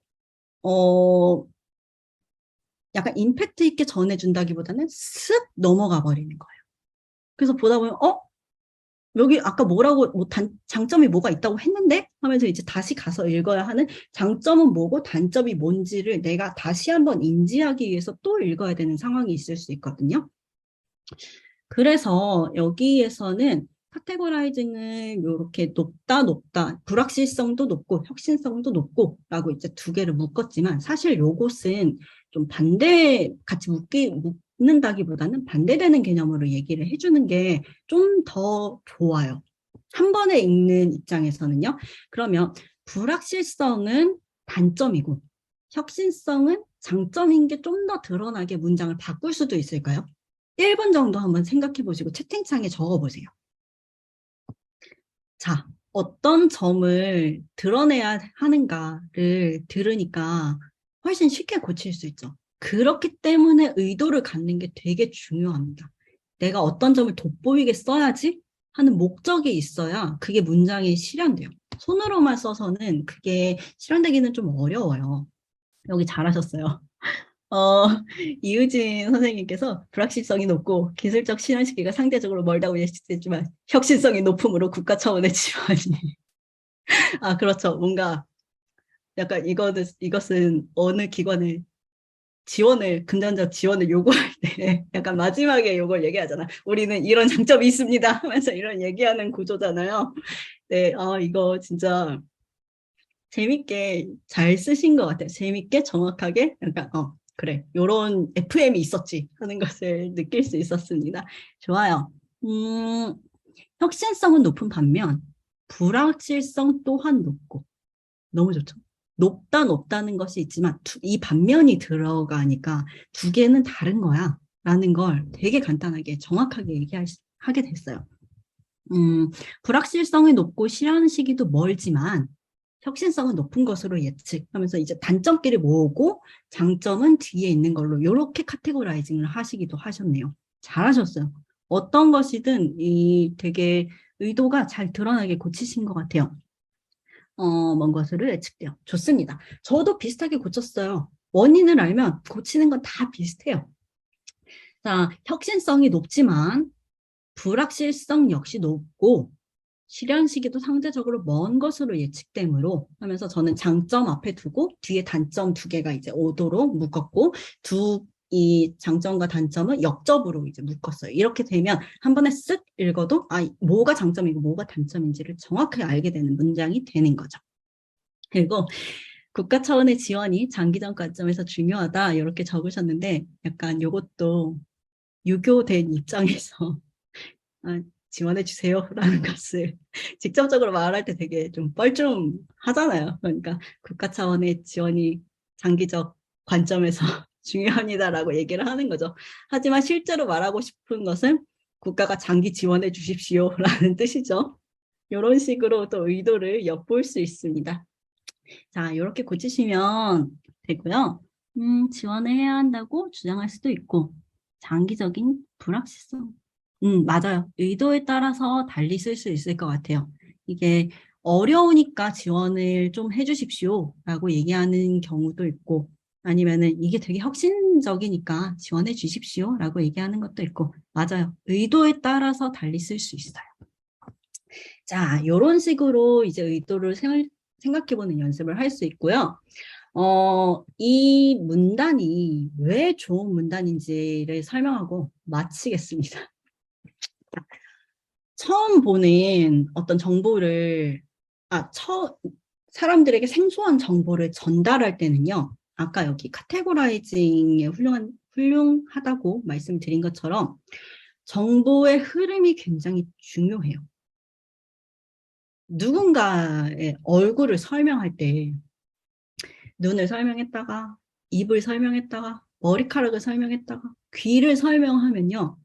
약간 임팩트 있게 전해준다기보다는 쓱 넘어가 버리는 거예요. 그래서 보다 보면 여기 아까 뭐라고 장점이 뭐가 있다고 했는데 하면서 이제 다시 가서 읽어야 하는 장점은 뭐고 단점이 뭔지를 내가 다시 한번 인지하기 위해서 또 읽어야 되는 상황이 있을 수 있거든요. 그래서 여기에서는 카테고라이징을 이렇게 높다, 불확실성도 높고 혁신성도 높고 라고 이제 두 개를 묶었지만 사실 요것은 좀 같이 묶는다기보다는 반대되는 개념으로 얘기를 해주는 게 좀 더 좋아요. 한 번에 읽는 입장에서는요. 그러면 불확실성은 단점이고 혁신성은 장점인 게 좀 더 드러나게 문장을 바꿀 수도 있을까요? 1분 정도 한번 생각해 보시고 채팅창에 적어 보세요. 자, 어떤 점을 드러내야 하는가를 들으니까 훨씬 쉽게 고칠 수 있죠. 그렇기 때문에 의도를 갖는 게 되게 중요합니다. 내가 어떤 점을 돋보이게 써야지 하는 목적이 있어야 그게 문장에 실현돼요. 손으로만 써서는 그게 실현되기는 좀 어려워요. 여기 잘하셨어요. 이유진 선생님께서 불확실성이 높고 기술적 실현 시기가 상대적으로 멀다고 예측했지만 혁신성이 높음으로 국가 차원의 지원이 그렇죠. 뭔가 약간 이것은 어느 기관을 금전적 지원을 요구할 때 약간 마지막에 요걸 얘기하잖아. 우리는 이런 장점이 있습니다 하면서 이런 얘기하는 구조잖아요. 네, 이거 진짜 재밌게 잘 쓰신 것 같아요. 재밌게 정확하게 약간 그래 요런 FM이 있었지 하는 것을 느낄 수 있었습니다. 좋아요. 혁신성은 높은 반면 불확실성 또한 높고 너무 좋죠. 높다는 것이 있지만 이 반면이 들어가니까 두 개는 다른 거야 라는 걸 되게 간단하게 정확하게 하게 됐어요. 불확실성이 높고 실현 시기도 멀지만 혁신성은 높은 것으로 예측하면서 이제 단점끼리 모으고 장점은 뒤에 있는 걸로 이렇게 카테고라이징을 하시기도 하셨네요. 잘하셨어요. 어떤 것이든 이 되게 의도가 잘 드러나게 고치신 것 같아요. 먼 것으로 예측돼요. 좋습니다. 저도 비슷하게 고쳤어요. 원인을 알면 고치는 건 다 비슷해요. 자, 혁신성이 높지만 불확실성 역시 높고 실현 시기도 상대적으로 먼 것으로 예측되므로 하면서 저는 장점 앞에 두고 뒤에 단점 두 개가 이제 오도록 묶었고 이 장점과 단점은 역접으로 이제 묶었어요. 이렇게 되면 한 번에 쓱 읽어도 뭐가 장점이고 뭐가 단점인지를 정확하게 알게 되는 문장이 되는 거죠. 그리고 국가 차원의 지원이 장기적 관점에서 중요하다 이렇게 적으셨는데 약간 이것도 유교된 입장에서 지원해 주세요라는 것을 직접적으로 말할 때 되게 좀 뻘쭘하잖아요. 그러니까 국가 차원의 지원이 장기적 관점에서 중요합니다라고 얘기를 하는 거죠. 하지만 실제로 말하고 싶은 것은 국가가 장기 지원해 주십시오라는 뜻이죠. 이런 식으로 또 의도를 엿볼 수 있습니다. 자, 이렇게 고치시면 되고요. 지원을 해야 한다고 주장할 수도 있고 장기적인 불확실성. 맞아요. 의도에 따라서 달리 쓸 수 있을 것 같아요. 이게 어려우니까 지원을 좀 해주십시오라고 얘기하는 경우도 있고 아니면은 이게 되게 혁신적이니까 지원해 주십시오라고 얘기하는 것도 있고 맞아요. 의도에 따라서 달리 쓸 수 있어요. 자, 이런 식으로 이제 의도를 생각해보는 연습을 할 수 있고요. 이 문단이 왜 좋은 문단인지를 설명하고 마치겠습니다. 처음 보는 어떤 정보를, 사람들에게 생소한 정보를 전달할 때는요, 아까 여기 카테고라이징에 훌륭하다고 말씀드린 것처럼 정보의 흐름이 굉장히 중요해요. 누군가의 얼굴을 설명할 때 눈을 설명했다가 입을 설명했다가 머리카락을 설명했다가 귀를 설명하면요.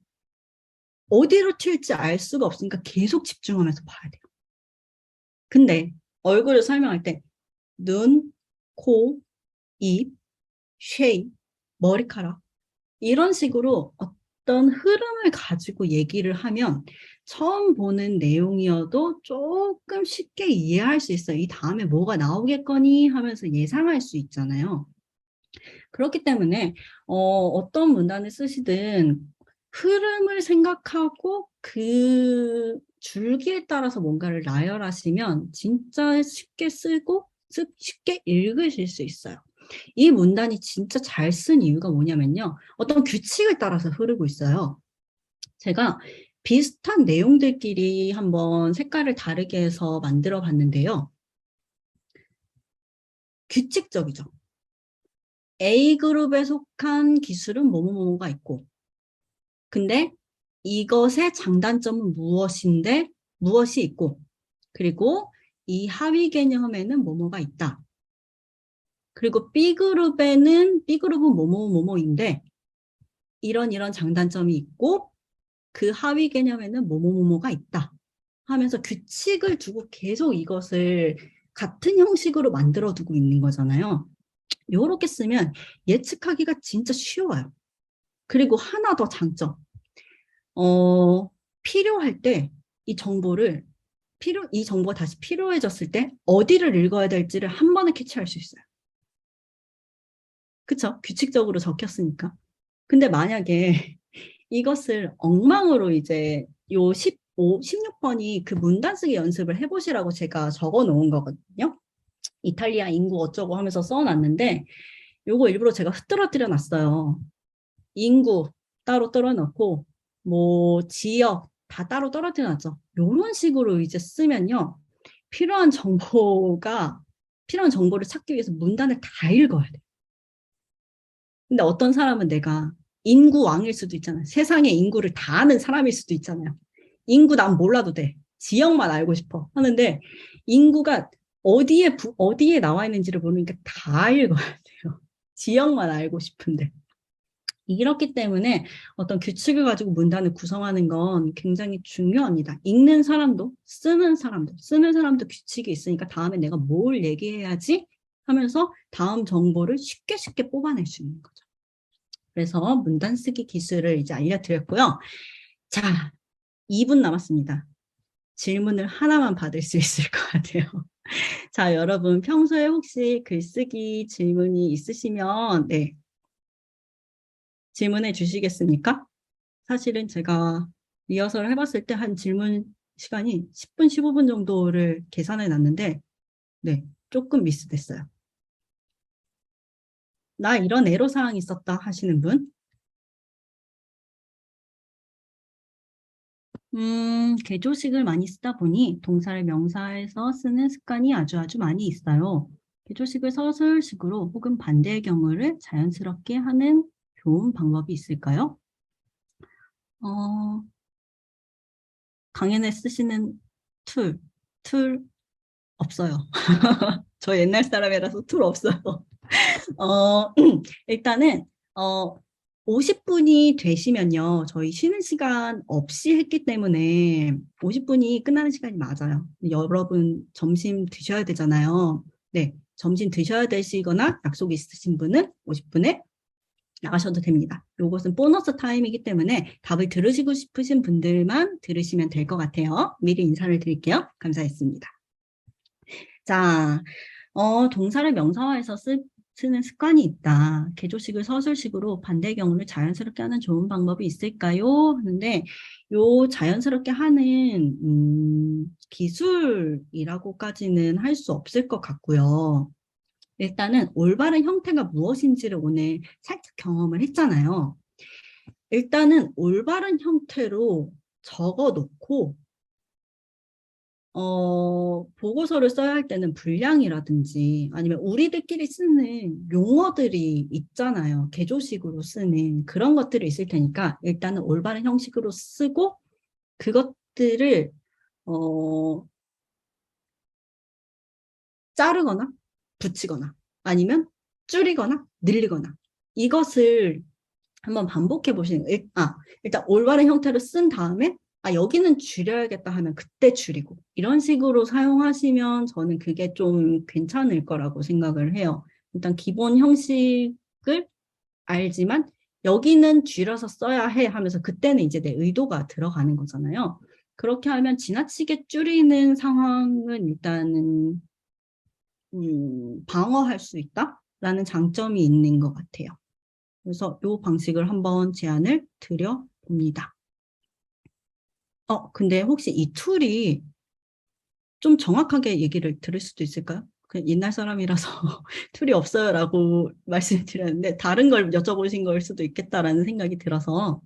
어디로 튈지 알 수가 없으니까 계속 집중하면서 봐야 돼요. 근데 얼굴을 설명할 때 눈, 코, 입, 쉐입, 머리카락 이런 식으로 어떤 흐름을 가지고 얘기를 하면 처음 보는 내용이어도 조금 쉽게 이해할 수 있어요. 이 다음에 뭐가 나오겠거니 하면서 예상할 수 있잖아요. 그렇기 때문에 어떤 문단을 쓰시든 흐름을 생각하고 그 줄기에 따라서 뭔가를 나열하시면 진짜 쉽게 쓰고 쉽게 읽으실 수 있어요. 이 문단이 진짜 잘 쓴 이유가 뭐냐면요. 어떤 규칙을 따라서 흐르고 있어요. 제가 비슷한 내용들끼리 한번 색깔을 다르게 해서 만들어 봤는데요. 규칙적이죠. A그룹에 속한 기술은 뭐뭐뭐가 있고 근데 이것의 장단점은 무엇이 있고 그리고 이 하위 개념에는 뭐뭐가 있다. 그리고 B그룹은 뭐뭐뭐뭐인데 이런 장단점이 있고 그 하위 개념에는 뭐뭐뭐뭐가 있다. 하면서 규칙을 두고 계속 이것을 같은 형식으로 만들어 두고 있는 거잖아요. 요렇게 쓰면 예측하기가 진짜 쉬워요. 그리고 하나 더 장점. 필요할 때 이 정보가 다시 필요해졌을 때 어디를 읽어야 될지를 한 번에 캐치할 수 있어요. 그쵸? 규칙적으로 적혔으니까. 근데 만약에 이것을 엉망으로 이제 요 16번이 그 문단 쓰기 연습을 해보시라고 제가 적어 놓은 거거든요. 이탈리아 인구 어쩌고 하면서 써놨는데 요거 일부러 제가 흐트러뜨려 놨어요. 인구 따로 떨어놓고 뭐 지역 다 따로 떨어뜨려 놨죠. 요런 식으로 이제 쓰면요. 필요한 정보가 필요한 정보를 찾기 위해서 문단을 다 읽어야 돼. 근데 어떤 사람은 내가 인구왕일 수도 있잖아요. 세상의 인구를 다 아는 사람일 수도 있잖아요. 인구 난 몰라도 돼. 지역만 알고 싶어 하는데 인구가 어디에 나와 있는지를 모르니까 다 읽어야 돼요. 지역만 알고 싶은데. 이렇기 때문에 어떤 규칙을 가지고 문단을 구성하는 건 굉장히 중요합니다. 읽는 사람도 쓰는 사람도 규칙이 있으니까 다음에 내가 뭘 얘기해야지 하면서 다음 정보를 쉽게 뽑아낼 수 있는 거죠. 그래서 문단 쓰기 기술을 이제 알려드렸고요. 자, 2분 남았습니다. 질문을 하나만 받을 수 있을 것 같아요. 자, 여러분 평소에 혹시 글쓰기 질문이 있으시면 네, 질문해 주시겠습니까? 사실은 제가 리허설을 해봤을 때 한 질문 시간이 10분, 15분 정도를 계산해 놨는데 네, 조금 미스됐어요. 나 이런 애로사항이 있었다 하시는 분? 개조식을 많이 쓰다 보니 동사를 명사에서 쓰는 습관이 아주 많이 있어요. 개조식을 서술식으로 혹은 반대의 경우를 자연스럽게 하는 좋은 방법이 있을까요? 강연에 쓰시는 툴 없어요. 저 옛날 사람이라서 툴 없어요. 일단은 50분이 되시면요. 저희 쉬는 시간 없이 했기 때문에 50분이 끝나는 시간이 맞아요. 여러분 점심 드셔야 되잖아요. 네, 점심 드셔야 되시거나 약속 있으신 분은 50분에 나가셔도 됩니다. 이것은 보너스 타임이기 때문에 답을 들으시고 싶으신 분들만 들으시면 될 것 같아요. 미리 인사를 드릴게요. 감사했습니다. 자, 동사를 명사화해서 쓰는 습관이 있다. 개조식을 서술식으로 반대 경우를 자연스럽게 하는 좋은 방법이 있을까요? 하는데 요 자연스럽게 하는 기술이라고까지는 할 수 없을 것 같고요. 일단은 올바른 형태가 무엇인지를 오늘 살짝 경험을 했잖아요. 일단은 올바른 형태로 적어놓고 보고서를 써야 할 때는 분량이라든지 아니면 우리들끼리 쓰는 용어들이 있잖아요. 개조식으로 쓰는 그런 것들이 있을 테니까 일단은 올바른 형식으로 쓰고 그것들을 자르거나 붙이거나 아니면 줄이거나 늘리거나 이것을 한번 반복해 보시는 거예요. 일단 올바른 형태로 쓴 다음에 여기는 줄여야겠다 하면 그때 줄이고 이런 식으로 사용하시면 저는 그게 좀 괜찮을 거라고 생각을 해요. 일단 기본 형식을 알지만 여기는 줄여서 써야 해 하면서 그때는 이제 내 의도가 들어가는 거잖아요. 그렇게 하면 지나치게 줄이는 상황은 일단은 방어할 수 있다라는 장점이 있는 것 같아요. 그래서 이 방식을 한번 제안을 드려봅니다. 근데 혹시 이 툴이 좀 정확하게 얘기를 들을 수도 있을까요? 그냥 옛날 사람이라서 툴이 없어요라고 말씀드렸는데 다른 걸 여쭤보신 걸 수도 있겠다라는 생각이 들어서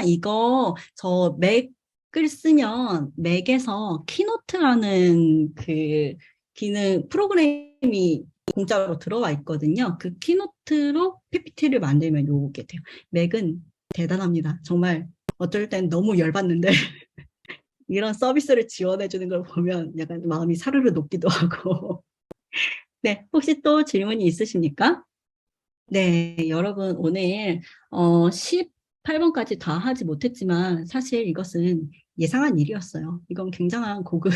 이거 저 맥을 쓰면 맥에서 키노트라는 그 기능 프로그램이 공짜로 들어와 있거든요. 그 키노트로 PPT를 만들면 요게 돼요. 맥은 대단합니다. 정말 어쩔 땐 너무 열받는데 이런 서비스를 지원해 주는 걸 보면 약간 마음이 사르르 녹기도 하고 네, 혹시 또 질문이 있으십니까? 네, 여러분 오늘 18번까지 다 하지 못했지만 사실 이것은 예상한 일이었어요. 이건 굉장한 고급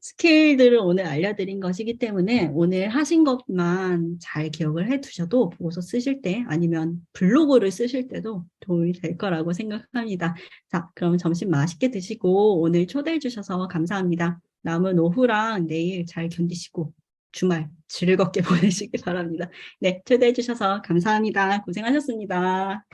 스킬들을 오늘 알려드린 것이기 때문에 오늘 하신 것만 잘 기억을 해두셔도 보고서 쓰실 때 아니면 블로그를 쓰실 때도 도움이 될 거라고 생각합니다. 자, 그럼 점심 맛있게 드시고 오늘 초대해 주셔서 감사합니다. 남은 오후랑 내일 잘 견디시고 주말 즐겁게 보내시기 바랍니다. 네, 초대해 주셔서 감사합니다. 고생하셨습니다.